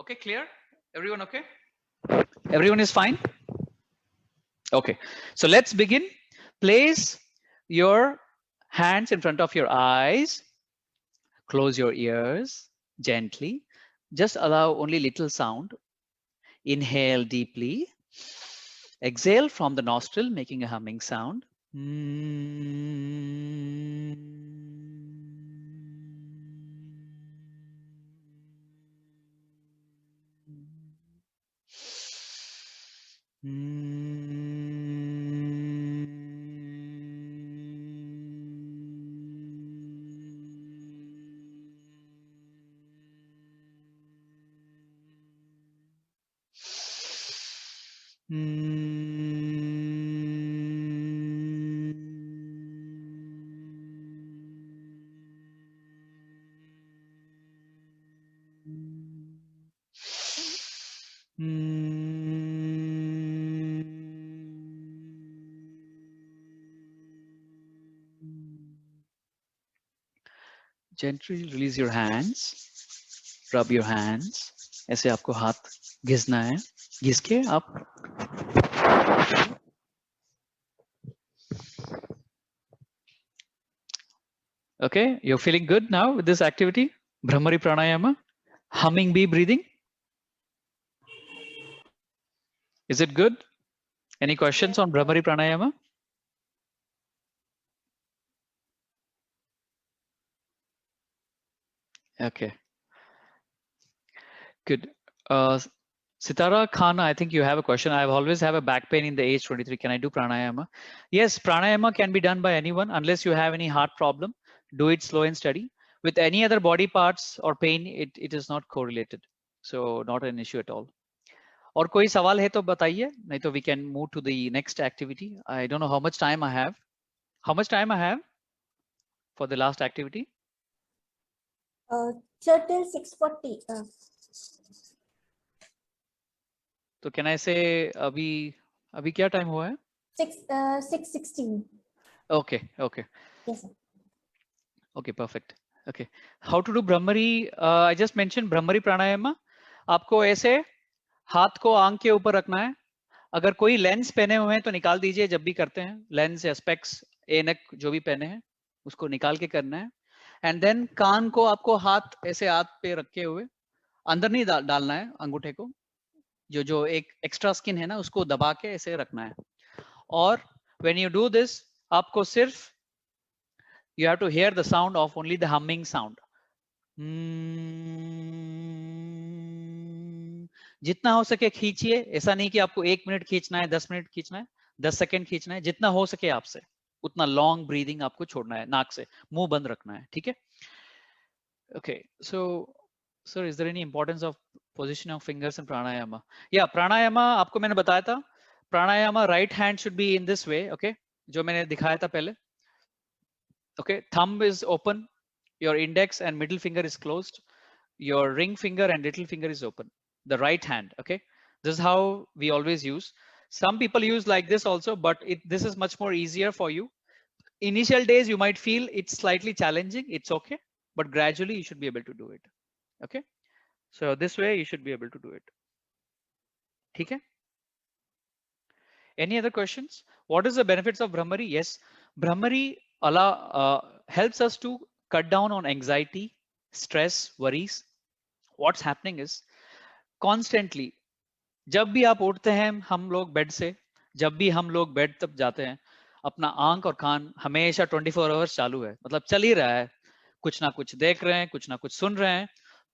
Okay, clear? Everyone okay? Everyone is fine? Okay, so let's begin. Place your hands in front of your eyes. Close your ears gently. Just allow only little sound. Inhale deeply. Exhale from the nostril, making a humming sound. Gently release your hands. Rub your hands. ऐसे आपको हाथ घिसना है. घिस के आप okay, you're feeling good now with this activity, Brahmari Pranayama, humming bee breathing. Is it good? Any questions on Brahmari Pranayama? Okay. Good. Sitara Khan, I think you have a question. I've always have a back pain in the age 23. Can I do pranayama? Yes, pranayama can be done by anyone unless you have any heart problem. Do it slow and steady. With any other body parts or pain, it is not correlated. So not an issue at all. और कोई सवाल है तो बताइए, नहीं तो we can move to the next activity. I don't know how much time I have. How much time I have for the last activity? Till 6:40. तो can I से अभी अभी क्या टाइम हुआ है? 6:16. Okay okay Yes, sir. Okay perfect. Okay, how to do Bhramari? I just mention Bhramari pranayama. आपको ऐसे हाथ को आंख के ऊपर रखना है. अगर कोई लेंस पहने हुए हैं तो निकाल दीजिए जब भी करते हैं. लेंस या स्पेक्स, एनक जो भी पहने हैं उसको निकाल के करना है. एंड देन कान को आपको हाथ ऐसे हाथ पे रखे हुए अंदर नहीं डालना है. अंगूठे को जो एक एक्स्ट्रा स्किन है ना उसको दबा के ऐसे रखना है. और व्हेन यू डू दिस, आपको सिर्फ you have to hear the sound of only the humming sound. जितना हो सके खींचिए. ऐसा नहीं कि आपको 1 मिनट खींचना है, 10 मिनट खींचना है, 10 सेकंड खींचना है. जितना हो सके आपसे उतना लॉन्ग ब्रीदिंग आपको छोड़ना है. नाक से मुंह बंद रखना है. ठीक है? Okay, so sir, is there any importance of position of fingers in pranayama? Yeah, pranayama आपको मैंने बताया था. pranayama right hand should be in this way. Okay, जो मैंने दिखाया था पहले. Okay, thumb is open, your index and middle finger is closed, your ring finger and little finger is open, the right hand. Okay, this is how we always use. Some people use like this also, but this is much more easier for you. Initial days you might feel it's slightly challenging. It's okay, but gradually you should be able to do it. Okay, so this way you should be able to do it. Okay, any other questions? What is the benefits of Brahmari? Yes, Brahmari helps us to cut down on anxiety, stress, worries. What's happening is constantly जब भी आप उठते हैं हम लोग bed से, जब भी हम लोग बेड तक जाते हैं, अपना आंख और कान हमेशा 24 आवर्स चालू है. मतलब चल ही रहा है, कुछ ना कुछ देख रहे हैं, कुछ ना कुछ सुन रहे हैं.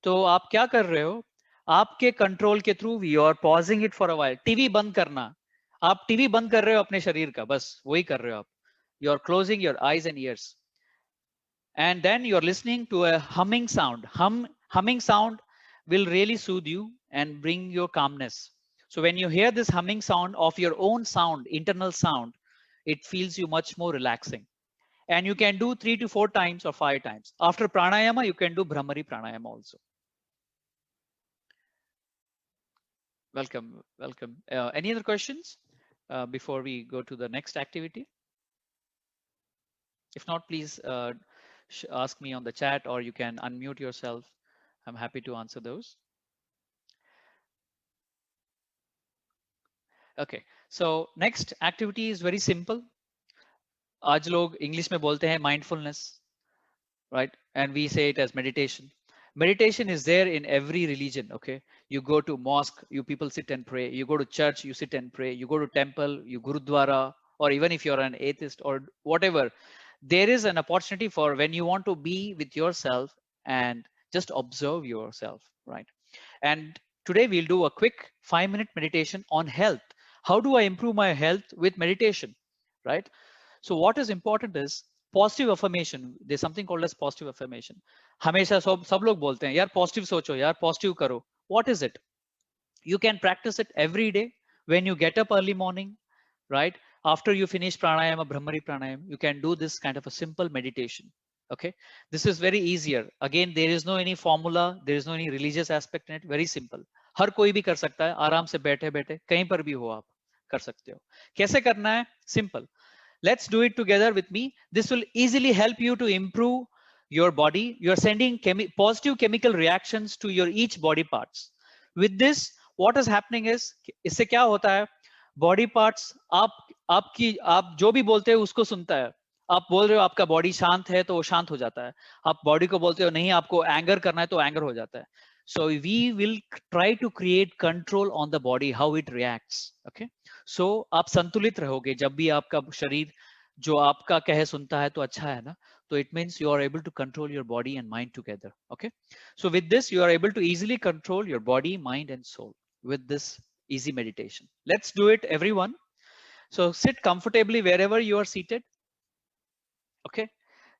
तो आप क्या कर रहे हो? आपके कंट्रोल के through you are pausing it for a while. TV बंद करना, आप टीवी बंद कर रहे हो अपने शरीर का, बस वही कर रहे हो आप. You are closing your eyes and ears, and then you are listening to a humming sound. Humming sound will really soothe you and bring your calmness. So when you hear this humming sound of your own sound, internal sound, it feels you much more relaxing. And you can do 3 to 4 times or 5 times. After pranayama, you can do Brahmari pranayama also. Welcome, welcome. Any other questions before we go to the next activity? If not, please ask me on the chat, or you can unmute yourself. I'm happy to answer those. Okay, so next activity is very simple. आज लोग English में बोलते हैं mindfulness, right? And we say it as meditation. Meditation is there in every religion. Okay, you go to mosque, you people sit and pray. You go to church, you sit and pray. You go to temple, you gurudwara, or even if you're an atheist or whatever, there is an opportunity for when you want to be with yourself and just observe yourself, right? And today we'll do a quick 5-minute meditation on health. How do I improve my health with meditation, right? So what is important is positive affirmation. There's something called as positive affirmation. हमेशा सब लोग बोलते हैं यार positive सोचो, यार positive करो. What is it? You can practice it every day when you get up early morning, right? After you finish pranayama, Brahmari pranayama, you can do this kind of a simple meditation. Okay, this is very easier. Again, there is no any formula, there is no any religious aspect in it. Very simple. हर कोई भी कर सकता है, आराम से बैठे बैठे कहीं पर भी हो आप कर सकते हो. कैसे करना है? Simple. Let's do it together with me. This will easily help you to improve your body. You're sending positive chemical reactions to your each body parts. With this, what is happening is, इससे क्या होता है? Body parts, आप जो भी बोलते हो उसको सुनता है. आप बोल रहे हो आपका बॉडी शांत है तो वो शांत हो जाता है. आप बॉडी को बोलते हो नहीं आपको एंगर करना है तो एंगर हो जाता है. So we will try to create control on the body, how it reacts. Okay. So आप संतुलित रहोगे जब भी आपका शरीर जो आपका कहे सुनता है तो अच्छा है ना. So it means you are able to control your body and mind together. Okay. So with this, you are able to easily control your body, mind, and soul with this easy meditation. Let's do it, everyone. So sit comfortably wherever you are seated. Okay.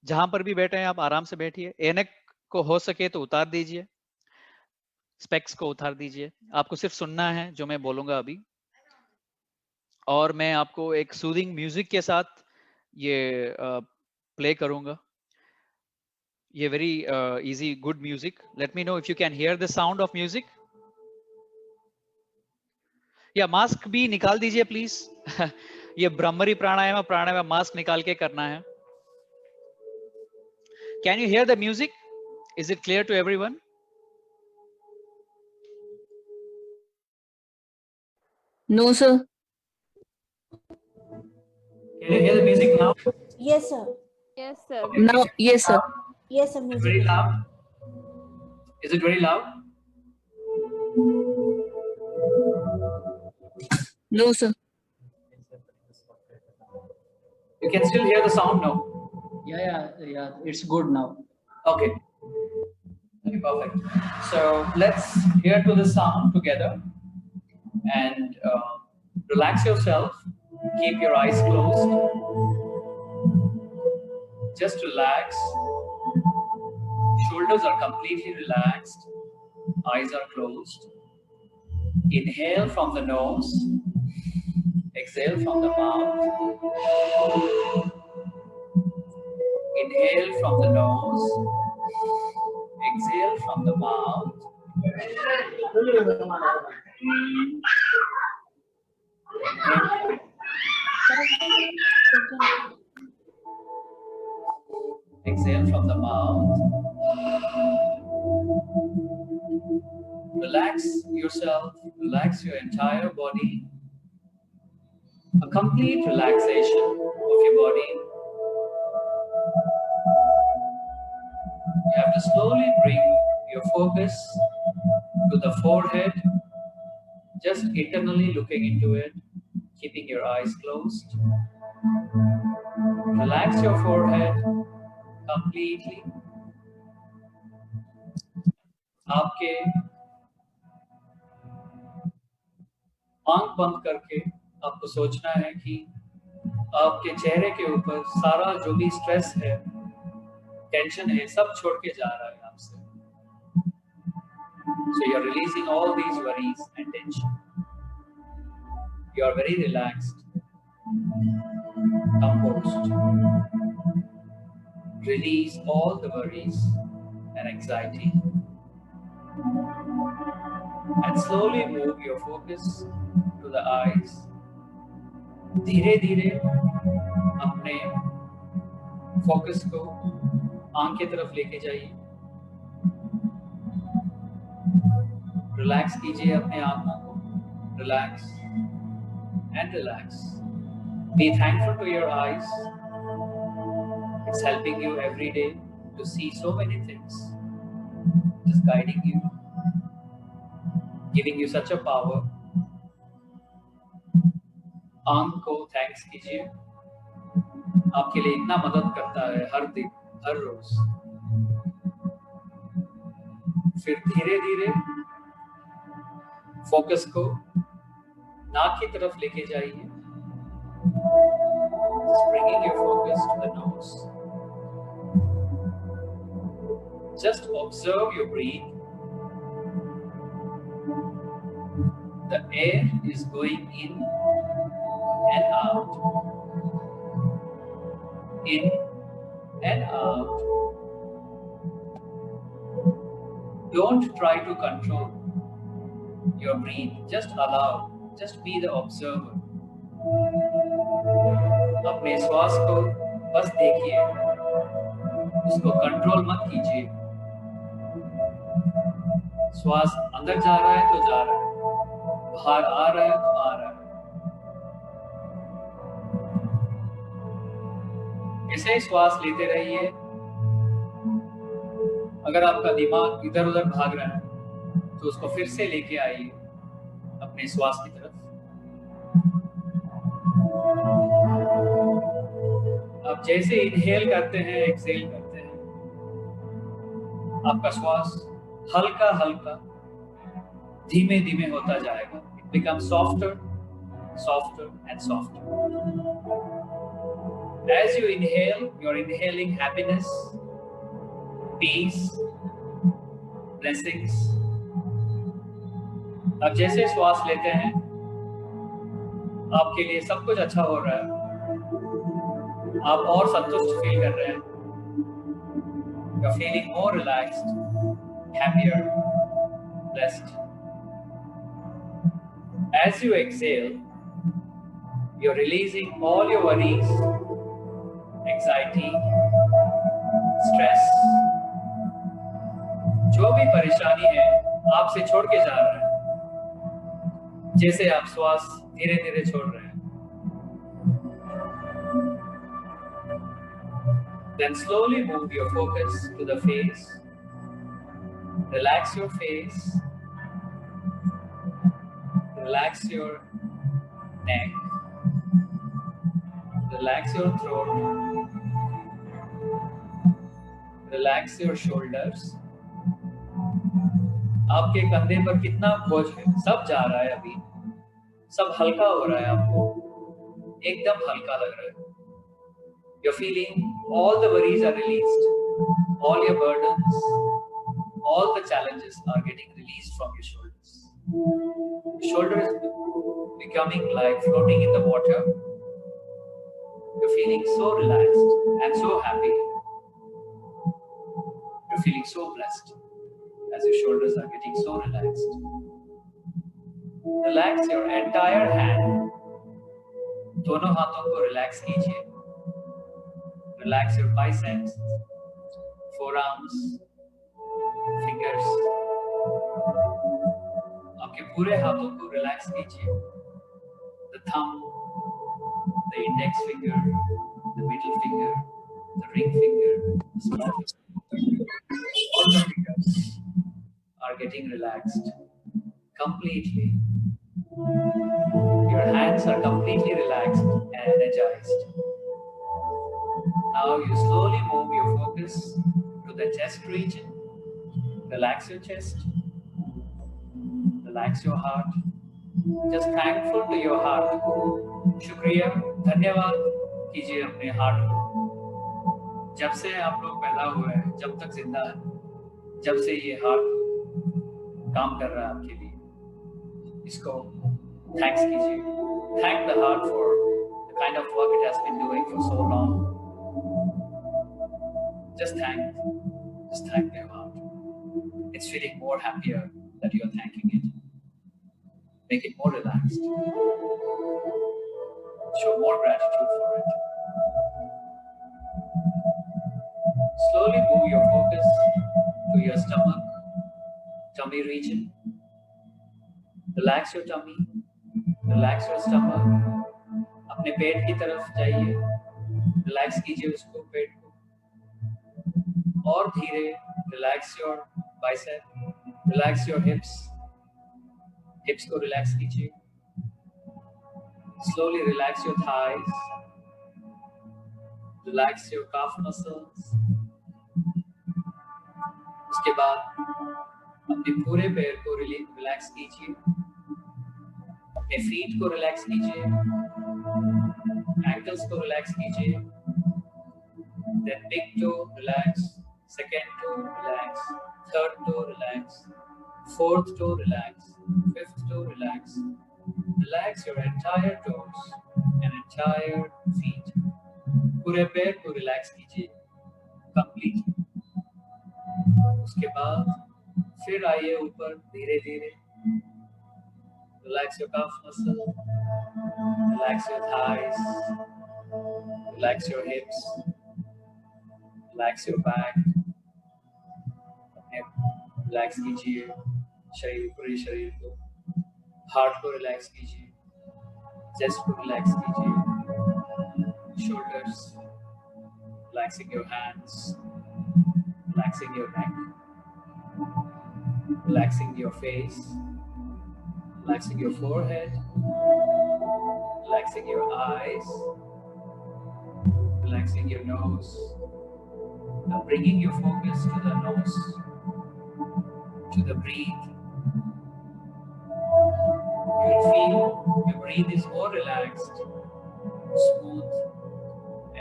जहां पर भी बैठे हैं आप आराम से बैठिए. एनक को हो सके तो उतार दीजिए, स्पेक्स को उतार दीजिए. आपको सिर्फ सुनना है जो मैं बोलूंगा अभी, और मैं आपको एक सूदिंग म्यूजिक के साथ ये प्ले करूंगा. ये very easy good music. Let me know if you can here the sound of music. या मास्क भी निकाल दीजिए प्लीज। ये ब्रह्मरी प्राणायाम मास्क निकाल के करना है। Can you hear the music? Is it clear to everyone? No, sir. Can you hear the music now? Yes, sir. Yes, sir. Now, yes, sir. Yes, sir. Is it Music. very is on. loud? Is it very loud? No, sir. You can still hear the sound now. Yeah, it's good now. Okay. Okay, perfect. So let's hear to the sound together and relax yourself. Keep your eyes closed. Just relax. Shoulders are completely relaxed. Eyes are closed. Inhale from the nose. Exhale from the mouth. Inhale from the nose. Exhale from the mouth. Exhale from the mouth. Relax yourself, relax your entire body. A complete relaxation of your body. You have to slowly bring your focus to the forehead, just internally looking into it, keeping your eyes closed. Relax your forehead completely. आपके आंख बंद करके आपको सोचना है कि आपके चेहरे के ऊपर सारा जो भी स्ट्रेस है, टेंशन है, सब छोड़ के जा रहा है आपसे. So you are releasing all these worries and tension. You are very relaxed, composed. Release all the worries and anxiety. And slowly move your focus to the eyes. धीरे धीरे अपने फोकस को आंख की तरफ लेके जाइए. रिलैक्स कीजिए अपने आंखों को. Relax and relax. Be thankful to your eyes. It's helping you every day to see so many things. Just guiding you, giving you such a power. आंख को थैंक्स कीजिए. आपके लिए इतना मदद करता है हर दिन, हर रोज. फिर धीरे धीरे फोकस को नाक की तरफ लेके जाइए. Bringing your focus to the nose. Just observe your breath. The air is going in and out. In and out. Don't try to control your breath. Just allow. Just be the observer. अपने श्वास को बस देखिए, उसको control मत कीजिए. श्वास अंदर जा रहा है तो जा रहा है, बाहर आ रहा है तो आ रहा है. ऐसे ही श्वास लेते रहिए. अगर आपका दिमाग इधर उधर भाग रहा है तो उसको फिर से लेके आइए अपने श्वास की तरफ. आप जैसे इनहेल करते हैं, एक्सहेल करते हैं, आपका श्वास हल्का हल्का धीमे धीमे होता जाएगा. It becomes softer, softer and softer. As you inhale, you're inhaling happiness, peace, blessings. आप जैसे श्वास लेते हैं, आपके लिए सब कुछ अच्छा हो रहा है. आप और संतुष्ट फील कर रहे हैं. You're feeling more relaxed, happier, blessed. As you exhale, you're releasing all your worries, anxiety, stress. जो भी परेशानी है आपसे छोड़ के जा रहा है, जैसे आप श्वास धीरे धीरे छोड़ रहे हैं. Then slowly move your focus to the face. Relax your face. Relax your neck. Relax your throat. Relax your shoulders. आपके कंधे पर कितना बोझ है, सब जा रहा है अभी. सब हल्का हो रहा है आपको. एकदम हल्का लग रहा है. You're feeling all the worries are released. All your burdens, all the challenges are getting released from your shoulders. Your shoulder is becoming like floating in the water. You're feeling so relaxed and so happy. You're feeling so blessed as your shoulders are getting so relaxed. Relax your entire hand. दोनों हाथों को relax कीजिए. Relax your biceps, forearms, fingers. आपके पूरे हाथों को relax कीजिए. The thumb, the index finger, the middle finger, the ring finger, the small finger. All the fingers are getting relaxed completely. Your hands are completely relaxed and energized. Now you slowly move your focus to the chest region. Relax your chest. Relax your heart. Just thankful to your heart. शुक्रिया, धन्यवाद कीजिए अपने heart को. जब से आप लोग पैदा हुए हैं, जब तक जिंदा है, जब से ये हार्ट काम कर रहा है आपके लिए, इसको थैंक्स कीजिए. Thank the heart for the kind of work it has been doing for so long. Just thank your heart. It's feeling more happier that you're thanking it. Make it more relaxed. Show more gratitude for it. Slowly move your focus to your stomach, tummy region. Relax your tummy. Relax your stomach. अपने पेट की तरफ जाइए. Relax कीजिए उसको, पेट को. और धीरे relax your bicep, relax your hips को relax कीजिए. Slowly relax your thighs, relax your calf muscles. उसके बाद अपने पूरे पैर को relax कीजिए. अपने feet को relax कीजिए. ankles को relax कीजिए. Then big toe relax. Second toe relax, third toe relax, fourth toe relax, fifth toe relax. Relax your entire toes and entire feet. पूरे पैर को relax कीजिए completely. उसके बाद फिर आइए ऊपर धीरे धीरे. Relax your calf muscle, relax your thighs, relax your hips, relax your back. Relax कीजिए शरीर, पूरे शरीर को. हार्ट को रिलैक्स कीजिए. चेस्ट को रिलैक्स कीजिए. Shoulders, relaxing your hands, relaxing your neck, relaxing your face, relaxing your forehead, relaxing your eyes, relaxing your nose. Now bringing your focus to the nose, to the breathe. You'll feel your breath is more relaxed, smooth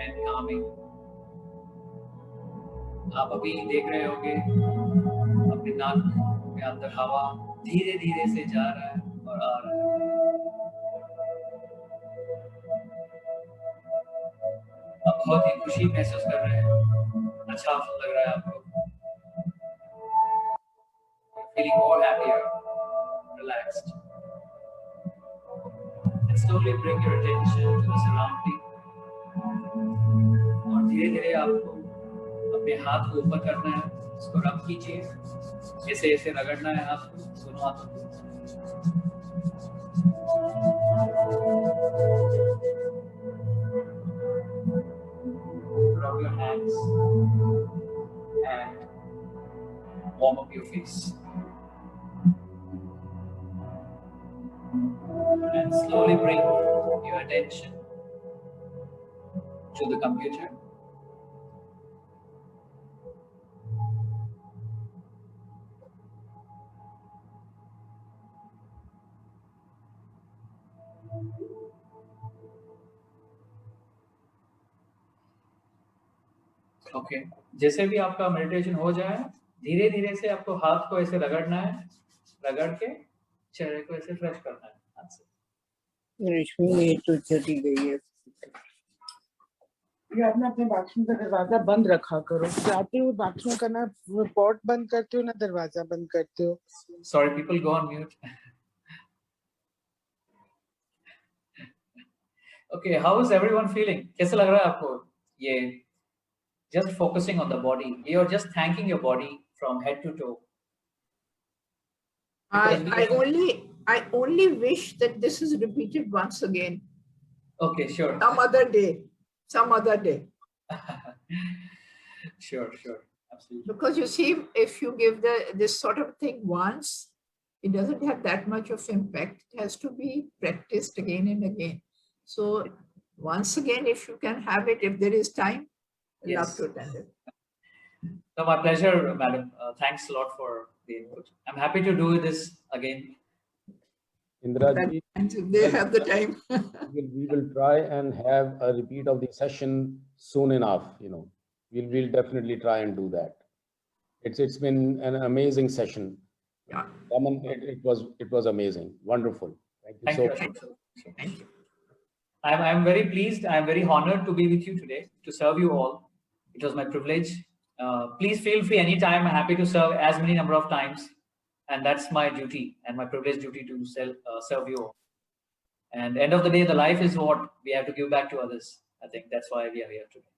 and calming. आप अभी देख रहे होंगे अपने नाक के अंदर हवा धीरे धीरे से जा रहा है और आ रहा है. आप बहुत ही खुशी महसूस कर रहे हैं. अच्छा लग रहा है आपको. Feeling more happier, relaxed. And slowly bring your attention to the surrounding. और धीरे-धीरे आपको अपने हाथ को ऊपर करना है, इसको रब कीजिए, ऐसे रगड़ना है आपको दोनों हाथों को। Rub your hands and warm up your face. And slowly bring your attention to the computer. Okay जैसे भी आपका मेडिटेशन हो जाए, धीरे धीरे से आपको हाथ को ऐसे रगड़ना है, रगड़ के चेहरे को ऐसे फ्रेश करना है हाथ से। ये तो चली गई है। ये अपना अपने बाथरूम का दरवाजा बंद रखा करो, जाते हो बाथरूम का ना पॉट बंद करते हो ना दरवाजा बंद करते हो। Sorry, people go on mute. Okay, how is everyone feeling? कैसा लग रहा है आपको ये? Just focusing on the body. You're just thanking your body from head to toe. I only wish that this is repeated once again. Okay, sure. Some other day. Sure, absolutely. Because you see, if you give this sort of thing once, it doesn't have that much of impact. It has to be practiced again and again. So once again, if you can have it, if there is time, I'd love to attend it. No, my pleasure, madam. Thanks a lot for the input. I'm happy to do this again. Indraji, They have the time. we will try and have a repeat of the session soon enough. You know, we'll definitely try and do that. It's been an amazing session. Yeah. Raman, it was amazing, wonderful. Thank you so much. Thank you. I'm very pleased. I'm very honored to be with you today to serve you all. It was my privilege. Please feel free anytime. I'm happy to serve as many number of times, and that's my duty and my privileged duty to serve you all. And end of the day, the life is what we have to give back to others. I think that's why we are here today.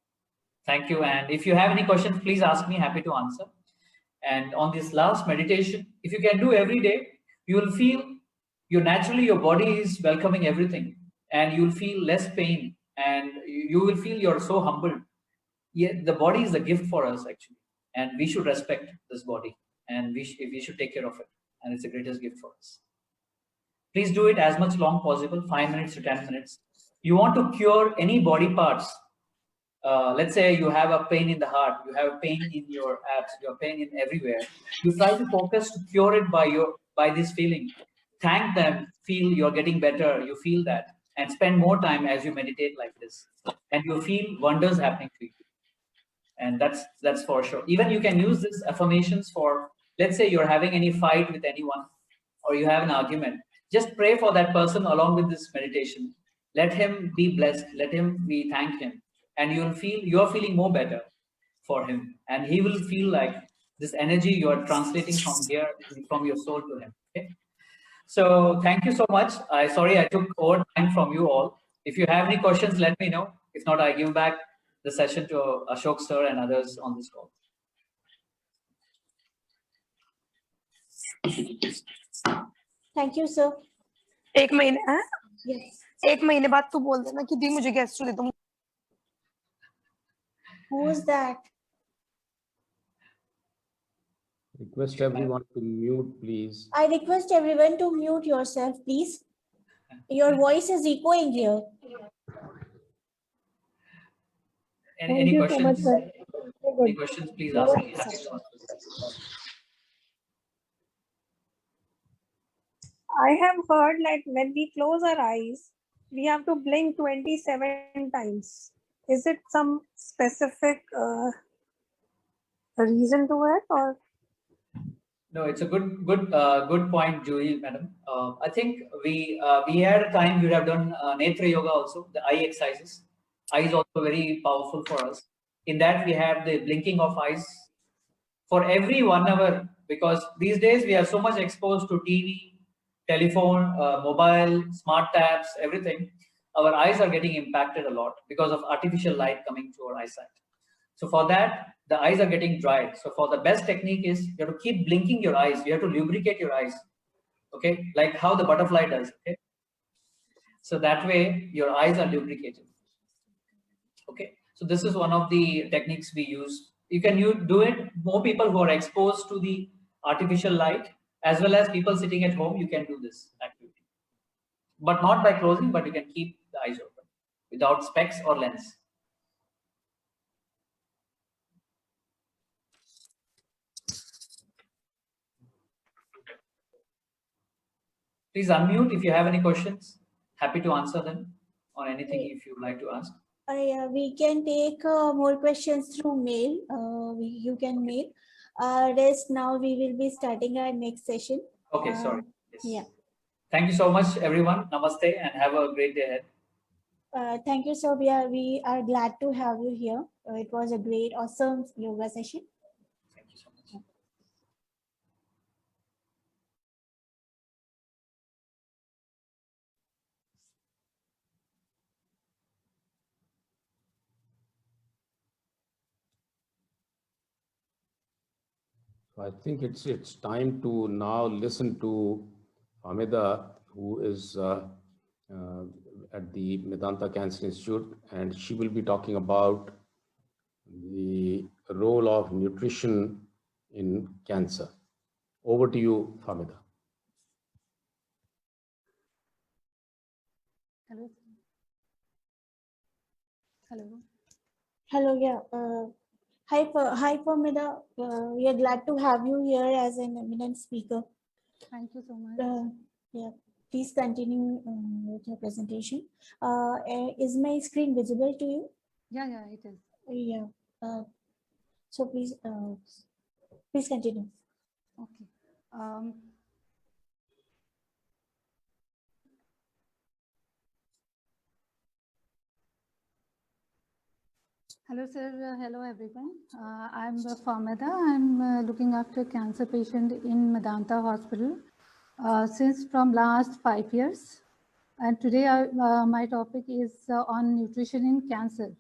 Thank you. And if you have any questions, please ask me. Happy to answer. And on this last meditation, if you can do every day, you will feel naturally your body is welcoming everything, and you'll feel less pain, and you will feel you're so humbled. Yeah, the body is a gift for us actually, and we should respect this body, and we should take care of it, and it's the greatest gift for us. Please do it as much long possible, 5 minutes to 10 minutes. You want to cure any body parts. Let's say you have a pain in the heart, you have pain in your abs, you have pain in everywhere. You try to focus to cure it by this feeling. Thank them, feel you're getting better, you feel that, and spend more time as you meditate like this, and you feel wonders happening to you. And that's for sure. Even you can use this affirmations for, let's say you're having any fight with anyone, or you have an argument. Just pray for that person along with this meditation. Let him be blessed. Let him be thank him, and you're feeling more better for him, and he will feel like this energy you are translating from here, from your soul to him. Okay. So thank you so much. Sorry I took over time from you all. If you have any questions, let me know. If not, I give back the session to Ashok sir and others on this call. Thank you, sir. एक महीने है? Yes. एक महीने बाद तू बोल देना कि दी मुझे गेस्ट दे दो। Who is that? Request everyone to mute, please. I request everyone to mute yourself, please. Your voice is echoing here. Any questions? Any questions, please ask me. I have heard like when we close our eyes, we have to blink 27 times. Is it some specific reason to it, or? No, it's a good point, Julie, madam. I think we had a time we would have done Netra Yoga also, the eye exercises. Eye is also very powerful for us. In that we have the blinking of eyes for every 1 hour, because these days we are so much exposed to TV, telephone, mobile, smart tabs, everything, our eyes are getting impacted a lot because of artificial light coming to our eyesight. So for that, the eyes are getting dry. So for the best technique is you have to keep blinking your eyes. You have to lubricate your eyes. Okay, like how the butterfly does. Okay, so that way your eyes are lubricated. Okay, so this is one of the techniques we use. You can do it. More people who are exposed to the artificial light, as well as people sitting at home, you can do this activity, but not by closing, but you can keep the eyes open without specs or lens. Please unmute if you have any questions. Happy to answer them, or anything if you would like to ask. We can take more questions through mail. You can mail. Rest now we will be starting our next session. Okay, sorry. Yes. Yeah. Thank you so much, everyone. Namaste, and have a great day ahead. Thank you, sir. We are glad to have you here. It was a great, awesome yoga session. Thank you so much. So I think it's time to now listen to Famida, who is at the Medanta Cancer Institute, and she will be talking about the role of nutrition in cancer. Over to you, Famida. Hello. Hello. Hello, yeah. Hi, Famida. We are glad to have you here as an eminent speaker. Thank you so much. Yeah, please continue with your presentation. Is my screen visible to you? Yeah, it is. Yeah. So please continue. Okay. Hello, sir. Hello, everyone. I'm Famida. I'm looking after cancer patient in Medanta Hospital since from last 5 years. And today my topic is on nutrition in cancer.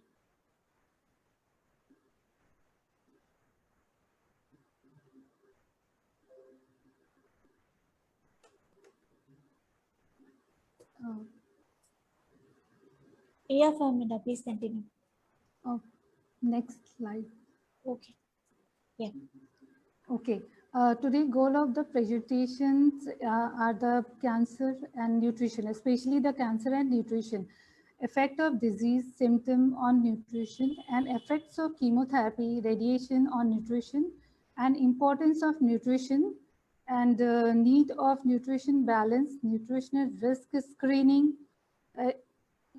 Yeah, Famida, please continue. Oh, next slide. Okay. Yeah. Okay. Today, goal of the presentations are the cancer and nutrition, especially the cancer and nutrition, effect of disease symptom on nutrition, and effects of chemotherapy, radiation on nutrition, and importance of nutrition, and need of nutrition balance, nutritional risk screening,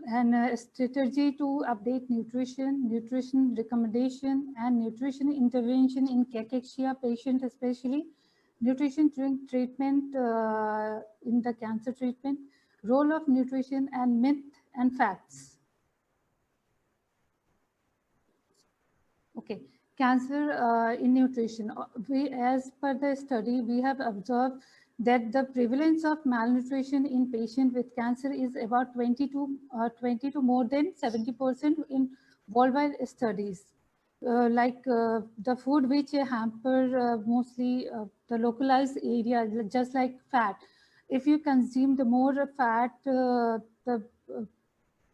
and a strategy to update nutrition recommendation, and nutrition intervention in cachexia patient, especially nutrition treatment in the cancer treatment, role of nutrition, and myth and facts. Okay, cancer in nutrition. As per the study, we have observed that the prevalence of malnutrition in patients with cancer is about 20 to more than 70% in worldwide studies. The food which hamper mostly the localized area, just like fat. If you consume the more fat, the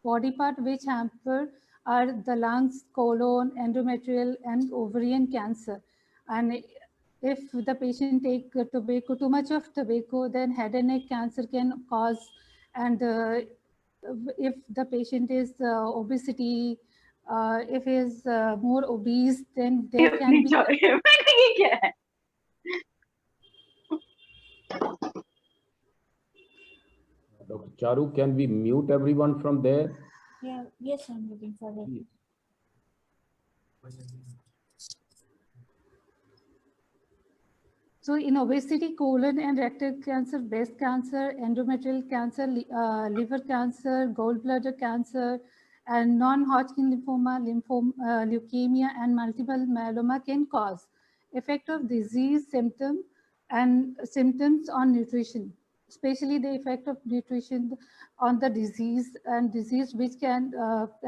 body part which hamper are the lungs, colon, endometrial, and ovarian cancer. And if the patient take tobacco, too much of tobacco, then head and neck cancer can cause. And if the patient is obesity, if he is more obese, then there can be. Dr. Charu, can we mute everyone from there? Yeah, yes, I'm looking for it. So in obesity, colon and rectal cancer, breast cancer, endometrial cancer, liver cancer, gallbladder cancer, and non-Hodgkin lymphoma, leukemia, and multiple myeloma can cause effect of disease symptoms on nutrition. especially the effect of nutrition on the disease and disease which can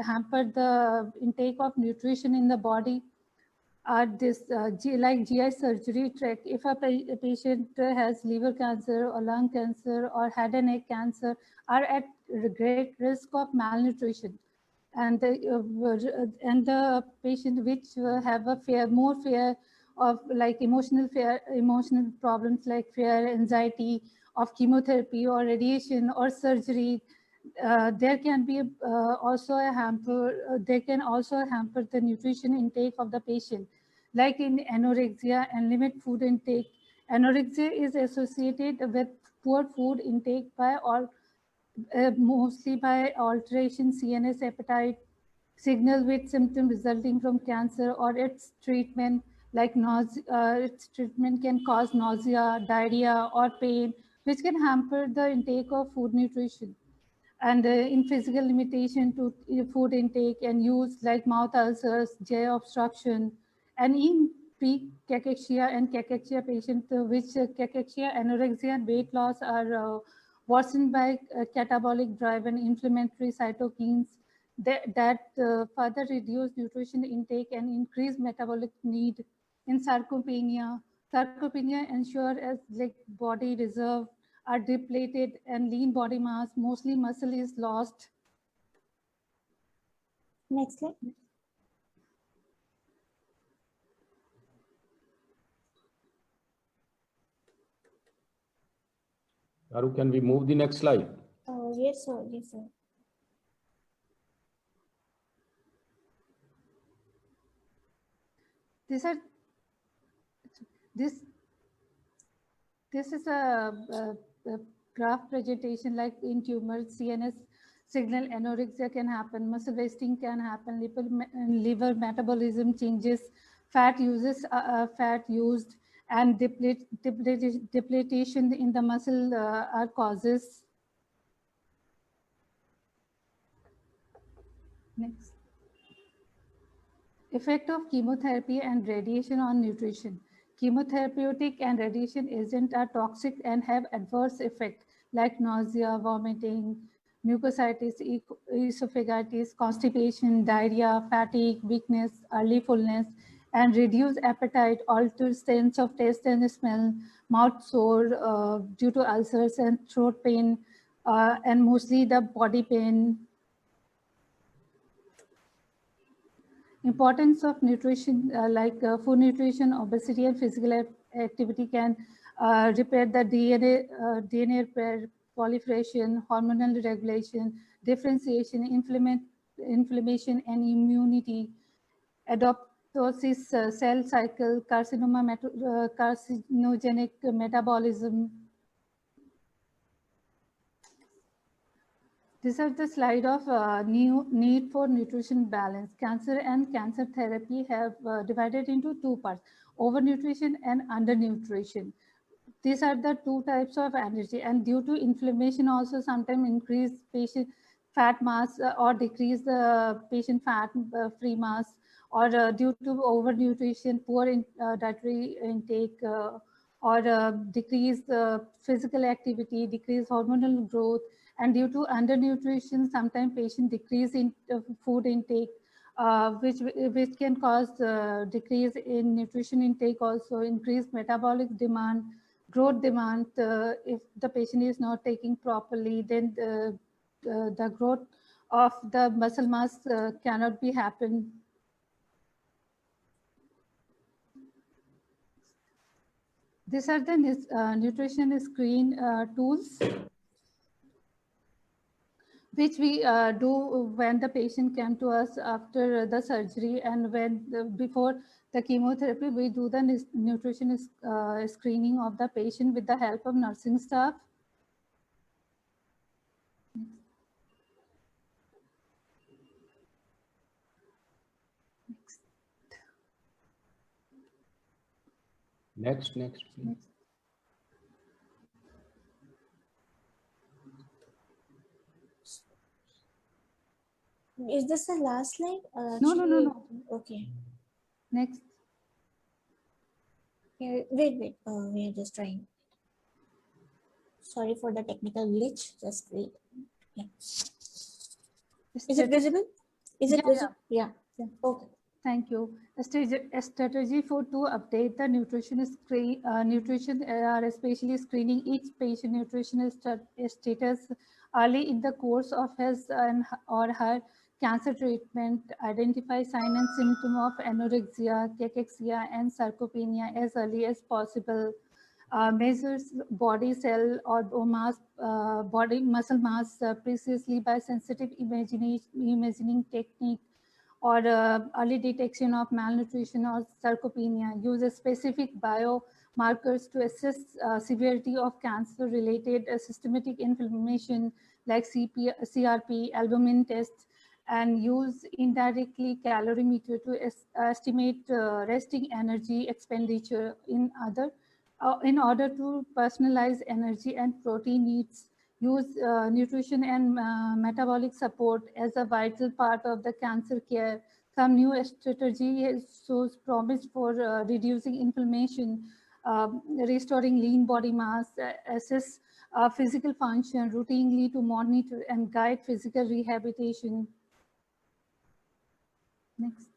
hamper the intake of nutrition in the body. Like GI surgery tract, if a patient has liver cancer or lung cancer or head and neck cancer, are at great risk of malnutrition. And the patient which have a more fear of like emotional problems like fear, anxiety of chemotherapy or radiation or surgery, there can be also a hamper. They can also hamper the nutrition intake of the patient, like in anorexia and limit food intake. Anorexia is associated with poor food intake by all, mostly by alteration CNS appetite signal with symptom resulting from cancer or its treatment, like its treatment can cause nausea, diarrhea, or pain, which can hamper the intake of food nutrition. And in physical limitation to food intake and use like mouth ulcers, GI obstruction, and in pre-cachexia and cachexia patient, which cachexia, anorexia, and weight loss are worsened by catabolic drive and inflammatory cytokines that further reduce nutrition intake and increase metabolic need. In sarcopenia, sarcopenia ensure as like body reserve are depleted and lean body mass, mostly muscle is lost. Next slide. Charu, can we move the next slide? Yes, sir. Yes, sir. This is a graph presentation like in tumors, CNS signal anorexia can happen, muscle wasting can happen, liver metabolism changes, fat used, and depletion in the muscle are causes. Next. Effect of chemotherapy and radiation on nutrition. Chemotherapeutic and radiation agents are toxic and have adverse effects like nausea, vomiting, mucositis, esophagitis, constipation, diarrhea, fatigue, weakness, early fullness, and reduced appetite, altered sense of taste and smell, mouth sore due to ulcers and throat pain, and mostly the body pain. Importance of nutrition, food nutrition, obesity, and physical activity can repair the DNA repair, proliferation, hormonal regulation, differentiation, inflammation, and immunity, apoptosis, cell cycle, carcinogenic metabolism. This is the slide of need for nutrition balance. Cancer and cancer therapy have divided into two parts, overnutrition and undernutrition. These are the two types of energy, and due to inflammation also sometimes increase patient fat mass or decrease the patient fat free mass, or due to overnutrition, poor dietary intake, or decrease physical activity, decrease hormonal growth. And due to undernutrition, sometimes patient decrease in food intake, which can cause decrease in nutrition intake, also increase metabolic demand, growth demand. If the patient is not taking properly, then the growth of the muscle mass cannot be happen. These are the nutrition screen tools, which we do when the patient came to us after the surgery, and when before the chemotherapy, we do the nutrition screening of the patient with the help of nursing staff. Next, please. Is this the last slide? No. Okay. Next. Wait. We are just trying. Sorry for the technical glitch. Just wait. Yeah. Is it visible? Is it visible? Yeah. Okay. Thank you. A strategy to update the nutrition especially screening each patient nutritional status early in the course of his or her cancer treatment, identify sign and symptom of anorexia, cachexia, and sarcopenia as early as possible. Measures body cell or mass, body muscle mass precisely by sensitive imaging technique, or early detection of malnutrition or sarcopenia. Use specific biomarkers to assess severity of cancer-related systematic inflammation like CRP, albumin tests, and use indirectly calorimeter to estimate resting energy expenditure in order to personalize energy and protein needs. Use nutrition and metabolic support as a vital part of the cancer care. Some new strategy shows promise for reducing inflammation, restoring lean body mass, assess physical function routinely to monitor and guide physical rehabilitation. Next.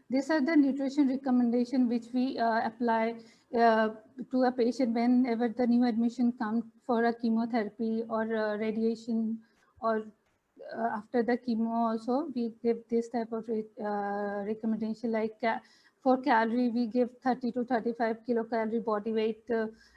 These are the nutrition recommendation which we apply to a patient whenever the new admission comes for a chemotherapy or radiation, or after the chemo also we give this type of recommendation, like for calorie we give 30 to 35 kilocalorie body weight,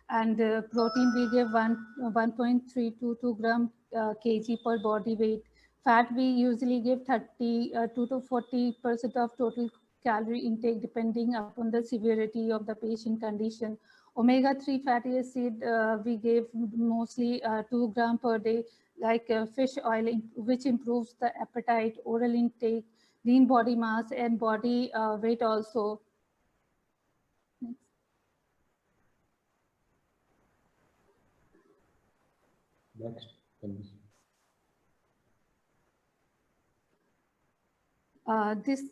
and protein we give 1.3 to 2 gram kg per body weight. Fat we usually give 32 to 40% of total calorie intake depending upon the severity of the patient condition. Omega-3 fatty acid we give mostly 2 gram per day, like fish oil, which improves the appetite, oral intake, lean body mass, and body weight also. Next. This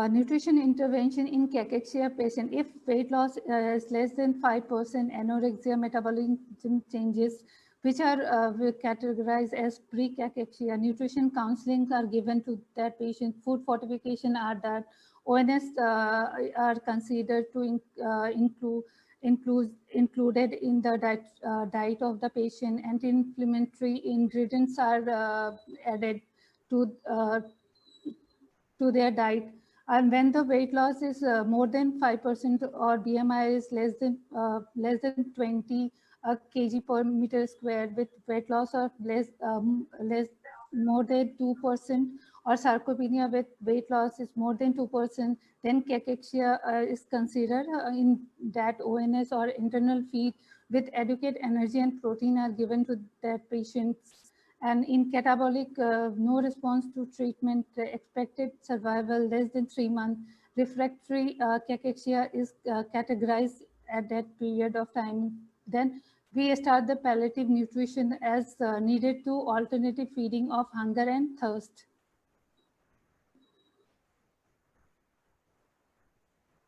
nutrition intervention in cachexia patient. If weight loss is less than 5%, anorexia, metabolism changes, which are categorized as pre-cachexia, nutrition counseling are given to that patient. Food fortification are done. ONS are considered to included in the diet of the patient. Anti-inflammatory ingredients are added to their diet. And when the weight loss is more than 5% or BMI is less than 20 kg per meter square, with weight loss of more than 2%, or sarcopenia with weight loss is more than 2%, then cachexia is considered. In that, ONS or internal feed with adequate energy and protein are given to that patients. And in catabolic, no response to treatment, expected survival less than 3 months. Refractory cachexia is categorized at that period of time. Then we start the palliative nutrition as needed to alternative feeding of hunger and thirst.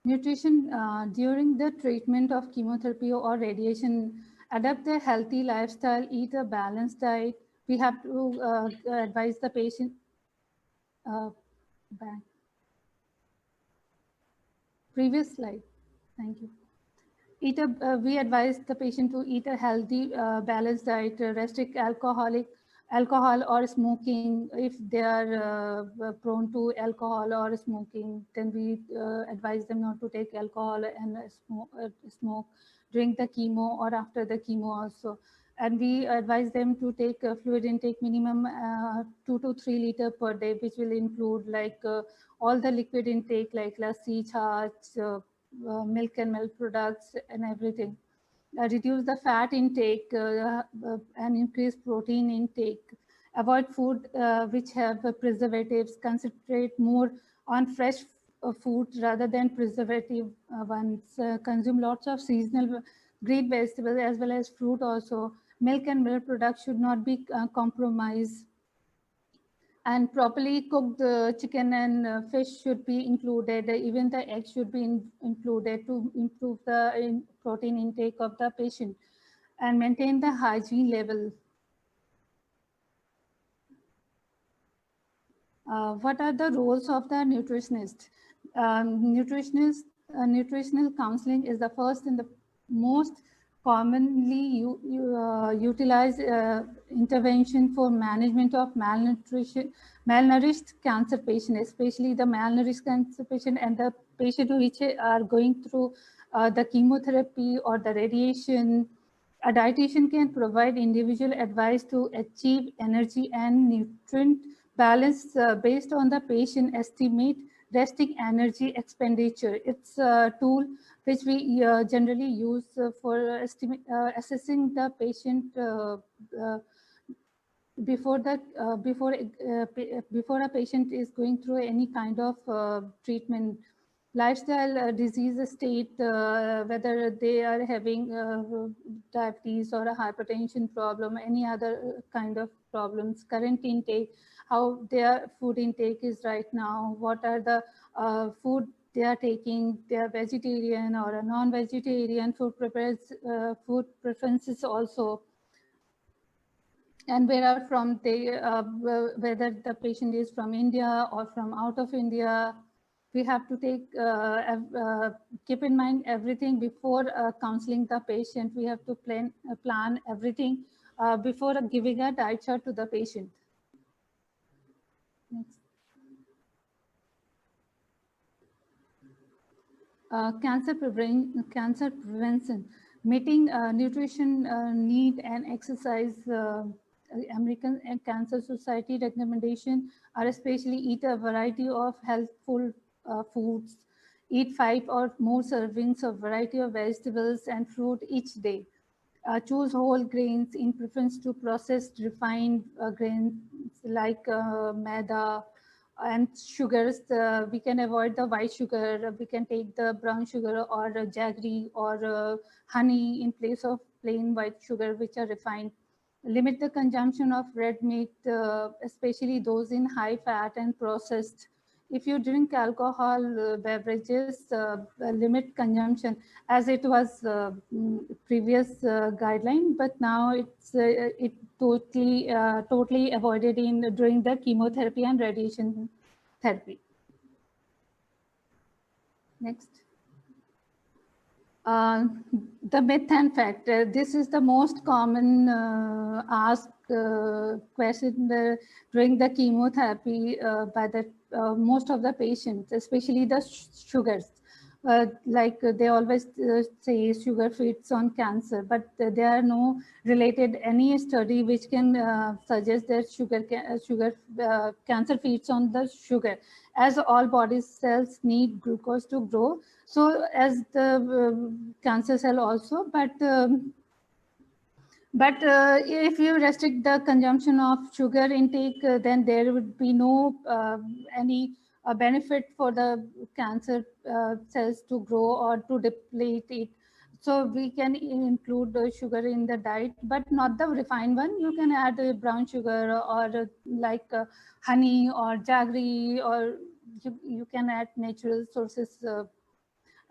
Nutrition during the treatment of chemotherapy or radiation. Adapt a healthy lifestyle, eat a balanced diet. We have to advise the patient. Back. Previous slide. Thank you. We advise the patient to eat a healthy, balanced diet, restrict alcohol or smoking. If they are prone to alcohol or smoking, then we advise them not to take alcohol and smoke during the chemo or after the chemo also. And we advise them to take fluid intake minimum 2 to 3 liters per day, which will include like all the liquid intake like lassi, chach, milk and milk products and everything. Reduce the fat intake and increase protein intake. Avoid food which have preservatives. Concentrate more on fresh food rather than preservative ones. Consume lots of seasonal green vegetables as well as fruit also. Milk and milk products should not be compromised. And properly cooked chicken and fish should be included. Even the eggs should be included to improve the protein intake of the patient and maintain the hygiene level. What are the roles of the nutritionist? Nutritional counseling is the first and the most commonly utilized intervention for management of malnourished cancer patient, especially the malnourished cancer patient and the patient which are going through the chemotherapy or the radiation. A dietitian can provide individual advice to achieve energy and nutrient balance based on the patient estimate resting energy expenditure. It's a tool which we generally use for assessing the patient before a patient is going through any kind of treatment. Lifestyle disease state, whether they are having diabetes or a hypertension problem, any other kind of problems, current intake, how their food intake is right now, what are the food they are taking, they are vegetarian or a non-vegetarian, food preferences also, and where are from they, whether the patient is from India or from out of India. We have to take keep in mind everything before counseling the patient. We have to plan everything before giving a diet chart to the patient. Next. Cancer prevention, meeting nutrition need and exercise. American Cancer Society recommendation are especially eat a variety of healthful foods, eat 5 or more servings of variety of vegetables and fruit each day. Choose whole grains in preference to processed refined grains like maida and sugars. We can avoid the white sugar. We can take the brown sugar or jaggery or honey in place of plain white sugar, which are refined. Limit the consumption of red meat, especially those in high fat and processed. If you drink alcohol beverages, limit consumption, as it was previous guideline, but now it's it totally avoided during the chemotherapy and radiation therapy. Next. The myth and fact. This is the most common asked question during the chemotherapy by the most of the patients, especially the sugars. Like they always say sugar feeds on cancer, but there are no related any study which can suggest that cancer feeds on the sugar, as all body cells need glucose to grow. So as the cancer cell also, but if you restrict the consumption of sugar intake, then there would be no any benefit for the cancer cells to grow or to deplete it. So we can include the sugar in the diet, but not the refined one. You can add brown sugar or like honey or jaggery, or you can add natural sources.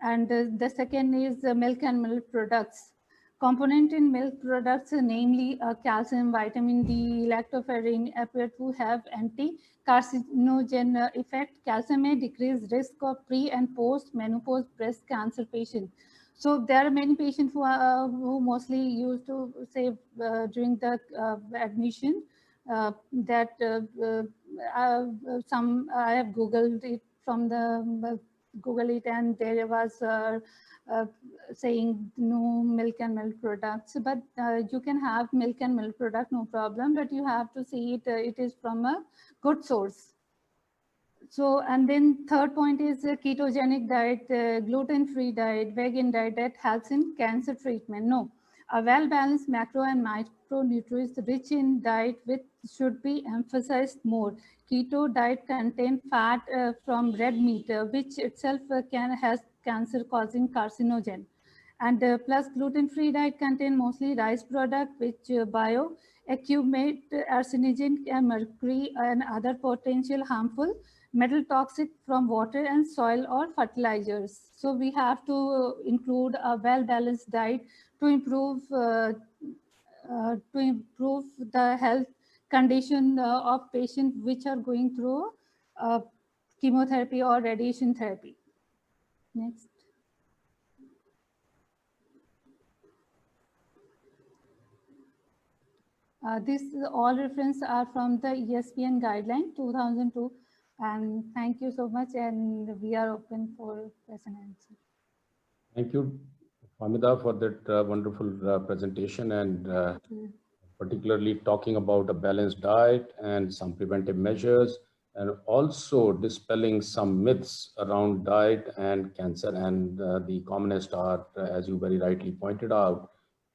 And the second is milk and milk products. Component in milk products, namely calcium, vitamin D, lactoferrin, appear to have anti-carcinogen effect. Calcium may decrease risk of pre and post menopause breast cancer patients. So there are many patients who mostly used to say during the admission that I have Googled it from the Google it, and there was saying no milk and milk products, but you can have milk and milk product, no problem, but you have to see it, it is from a good source. So, and then third point is a ketogenic diet, gluten-free diet, vegan diet that helps in cancer treatment. No, a well-balanced macro and micronutrients rich in diet with should be emphasized more. Keto diet contain fat from red meat, which itself has cancer-causing carcinogen. And plus gluten-free diet contain mostly rice product, which bioaccumulate arsenic and mercury and other potential harmful metal toxic from water and soil or fertilizers. So we have to include a well-balanced diet to improve the health condition of patients which are going through chemotherapy or radiation therapy. Next. These all references are from the ESPN guideline 2002. And thank you so much. And we are open for question and answer. Thank you, Famida, for that wonderful presentation, and particularly talking about a balanced diet and some preventive measures, and also dispelling some myths around diet and cancer. And the commonest are, as you very rightly pointed out,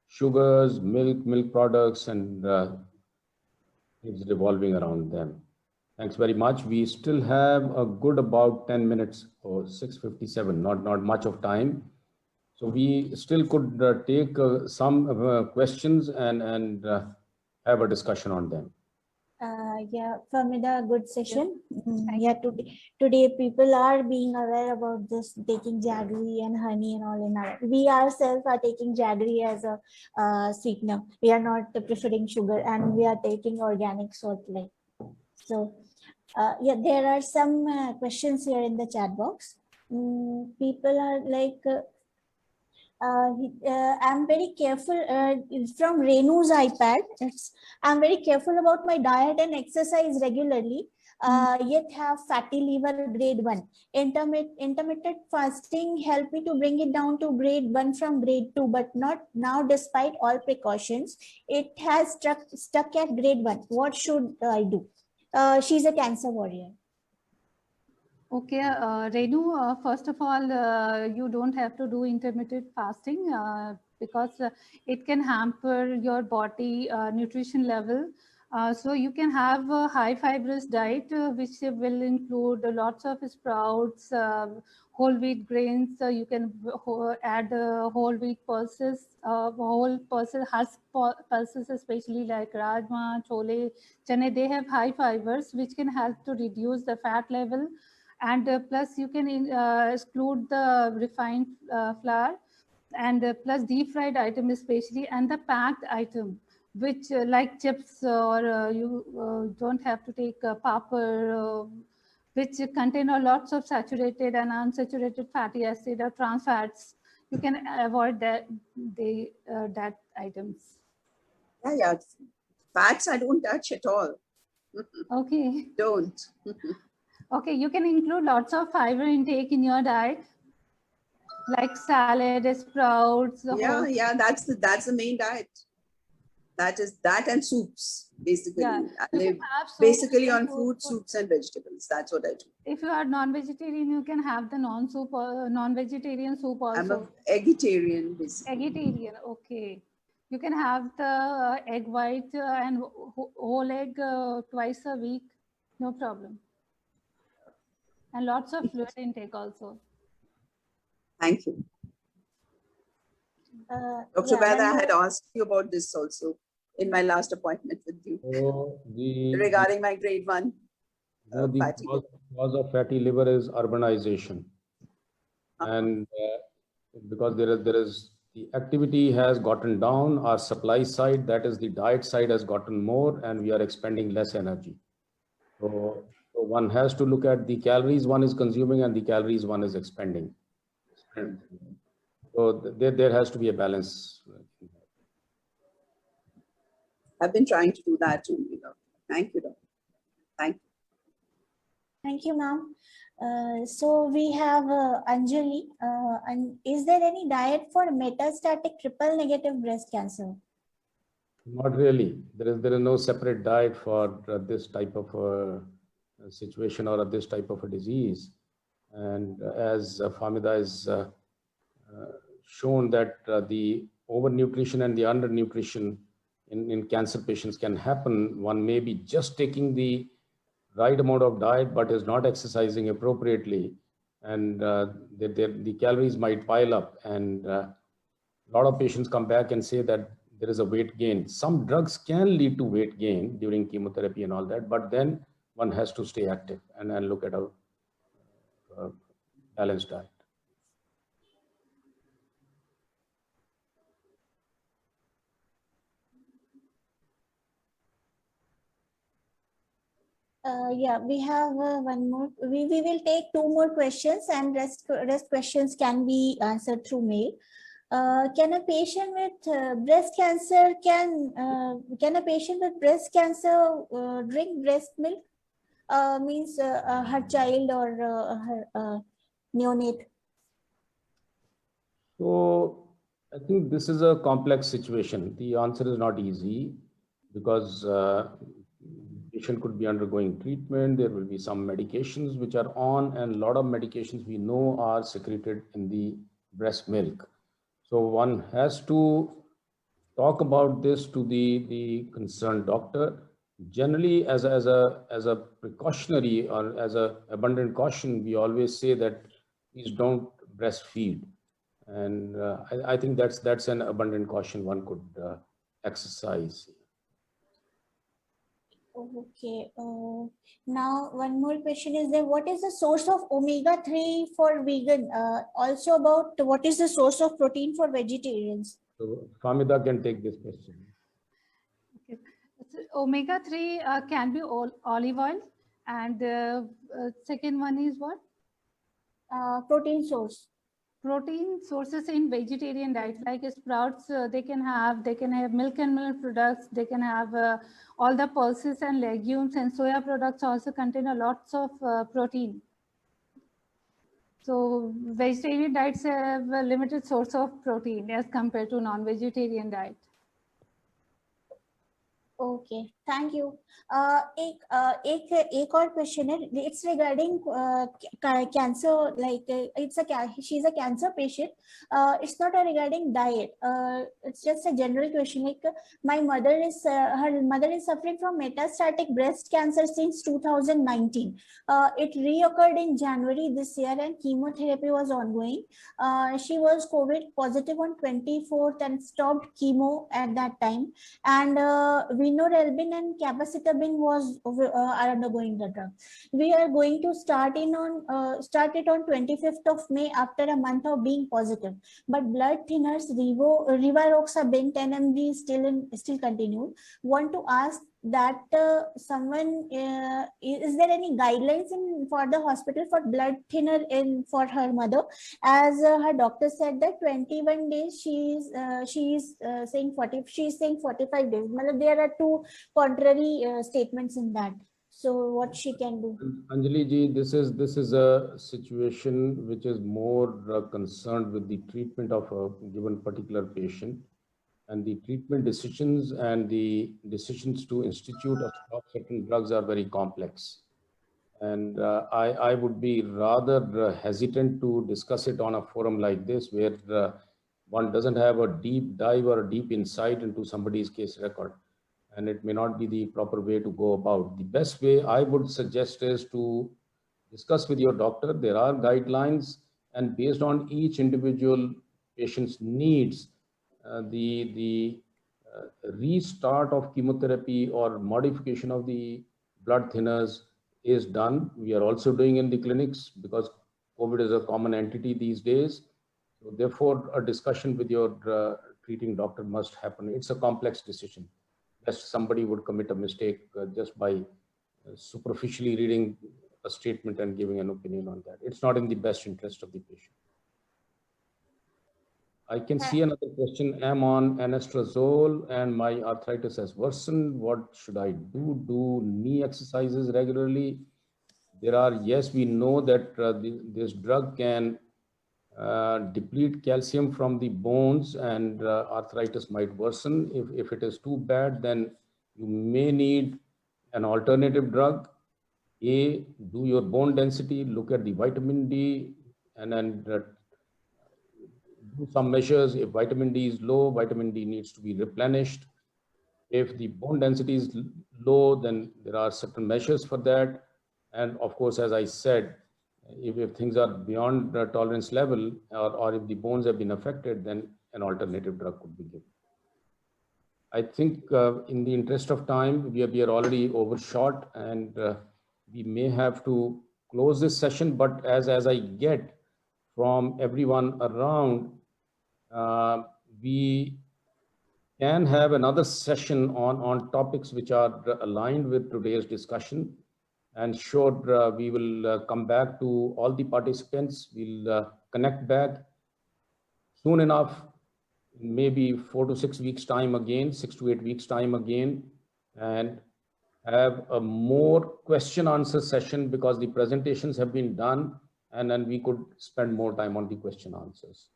sugars, milk products, and things revolving around them. Thanks very much. We still have a good about 10 minutes or 6:57, not much of time. So we still could take some questions and have a discussion on them. Yeah, Famida, good session. Yeah, today people are being aware about this, taking jaggery and honey and all in our. We ourselves are taking jaggery as a sweetener. We are not preferring sugar, and we are taking organic salt like. So, yeah, there are some questions here in the chat box. People are like. I'm very careful from Renu's iPad. I'm very careful about my diet and exercise regularly, yet have fatty liver grade 1. Intermittent fasting helped me to bring it down to grade 1 from grade 2, but not now despite all precautions. It has stuck at grade 1. What should I do? She's a cancer warrior. Okay, Renu, first of all, you don't have to do intermittent fasting because it can hamper your body nutrition level. So you can have a high fibrous diet, which will include lots of sprouts, whole wheat grains. You can add whole wheat pulses, husk pulses, especially like rajma, chole, chane. They have high fibers, which can help to reduce the fat level. And plus you can exclude the refined flour, and plus deep fried item especially, and the packed item, which like chips, or you don't have to take papad, which contain lots of saturated and unsaturated fatty acid or trans fats. You can avoid that items. Yeah. Fats I don't touch at all. Okay. Don't. Okay, you can include lots of fiber intake in your diet, like salad, sprouts. Yeah, that's the main diet. That is that and soups, basically. Yeah. I live basically on fruit, soups, and vegetables. That's what I do. If you are non-vegetarian, you can have the non-vegetarian soup also. I'm a vegetarian, basically. Vegetarian, okay. You can have the egg white and whole egg twice a week, no problem. And lots of fluid intake also. Thank you. Dr. Vaid, I had asked you about this also in my last appointment with you, regarding my grade 1 fatty liver. The cause of fatty liver is urbanization. And because there is the activity has gotten down, our supply side, that is the diet side, has gotten more, and we are expending less energy. So one has to look at the calories one is consuming and the calories one is expending. So there has to be a balance. I've been trying to do that too. Thank you, doctor. Thank you. Thank you, ma'am. So we have Anjali. And is there any diet for metastatic triple negative breast cancer? Not really. There is no separate diet for this type of situation or this type of a disease. And as Famida is shown that the overnutrition and the undernutrition in cancer patients can happen. One may be just taking the right amount of diet but is not exercising appropriately, and the calories might pile up, and lot of patients come back and say that there is a weight gain. Some drugs can lead to weight gain during chemotherapy and all that, but then one has to stay active and look at a balanced diet. Yeah, we have one more. We will take 2 more questions, and rest questions can be answered through mail. Can a patient with breast cancer can a patient with breast cancer drink breast milk? Means her child or her neonate. So I think this is a complex situation. The answer is not easy because patient could be undergoing treatment. There will be some medications which are on, and a lot of medications we know are secreted in the breast milk. So one has to talk about this to the concerned doctor. Generally, as a precautionary or as a abundant caution, we always say that please don't breastfeed. And I think that's an abundant caution one could exercise. Okay. Now one more question is there. What is the source of omega-3 for vegan? Also about what is the source of protein for vegetarians? So Famida can take this question. Okay. So omega-3 can be olive oil, and second one is what? Protein source. Protein sources in vegetarian diet, like sprouts, they can have milk and milk products, they can have all the pulses and legumes, and soya products also contain a lots of protein. So vegetarian diets have a limited source of protein as compared to non-vegetarian diet. Okay, thank you. एक और question है. It's regarding cancer. Like she's a cancer patient. It's not regarding diet. It's just a general question. Like my mother is her mother is suffering from metastatic breast cancer since 2019. It reoccurred in January this year, and chemotherapy was ongoing. She was COVID positive on 24th and stopped chemo at that time. And vinorelbine and capecitabine are undergoing the drug. We are going to start it on 25th of May after a month of being positive. But blood thinners, rivaroxaban 10 mg still continued. Want to ask that someone is there any guidelines for the hospital for blood thinner for her mother, as her doctor said that 21 days she is saying 45 days. There are 2 contrary statements in that. So what she can do? Anjali ji, this is a situation which is more concerned with the treatment of a given particular patient. And the treatment decisions and the decisions to institute or stop certain drugs are very complex. And I would be rather hesitant to discuss it on a forum like this, where one doesn't have a deep dive or a deep insight into somebody's case record. And it may not be the proper way to go about. The best way I would suggest is to discuss with your doctor. There are guidelines, and based on each individual patient's needs, the restart of chemotherapy or modification of the blood thinners is done. We are also doing in the clinics because COVID is a common entity these days. So therefore, a discussion with your treating doctor must happen. It's a complex decision. Lest somebody would commit a mistake just by superficially reading a statement and giving an opinion on that. It's not in the best interest of the patient. I can see another question. I'm on anastrozole and my arthritis has worsened. What should I do? Do knee exercises regularly? There are, yes, we know that this drug can deplete calcium from the bones, and arthritis might worsen. If it is too bad, then you may need an alternative drug. Do your bone density, look at the vitamin D, and then do some measures. If vitamin D is low, vitamin D needs to be replenished. If the bone density is low, then there are certain measures for that. And of course, as I said, if things are beyond the tolerance level, or if the bones have been affected, then an alternative drug could be given. I think in the interest of time, we are already overshot, and we may have to close this session, but as I get from everyone around, we can have another session on topics which are aligned with today's discussion. And sure, we will come back to all the participants. We'll connect back soon enough, maybe 4 to 6 weeks time again, 6 to 8 weeks time again, and have a more question answer session, because the presentations have been done, and then we could spend more time on the question answers.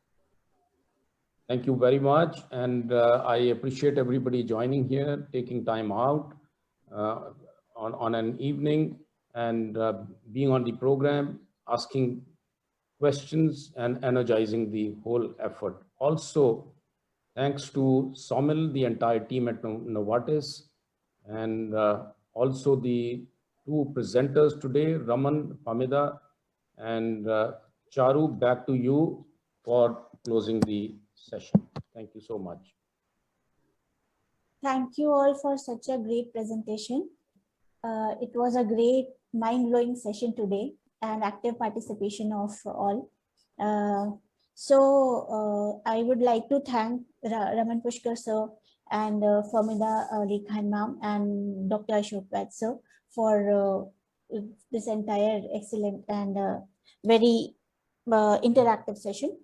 Thank you very much. And I appreciate everybody joining here, taking time out on an evening, and being on the program, asking questions and energizing the whole effort. Also, thanks to Somil, the entire team at Novartis, and also the two presenters today, Raman, Pamida, and Charu, back to you for closing the session. Thank you so much. Thank you all for such a great presentation. It was a great mind-blowing session today, and active participation of all. So I would like to thank Raman Pushkar sir and Famida Ali Khan ma'am and Dr. Ashok Vaid sir for this entire excellent and very interactive session.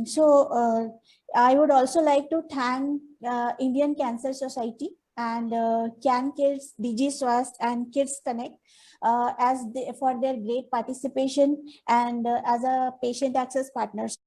So I would also like to thank Indian Cancer Society and Can Kids, DG Swast and Kids Connect for their great participation and as a patient access partners.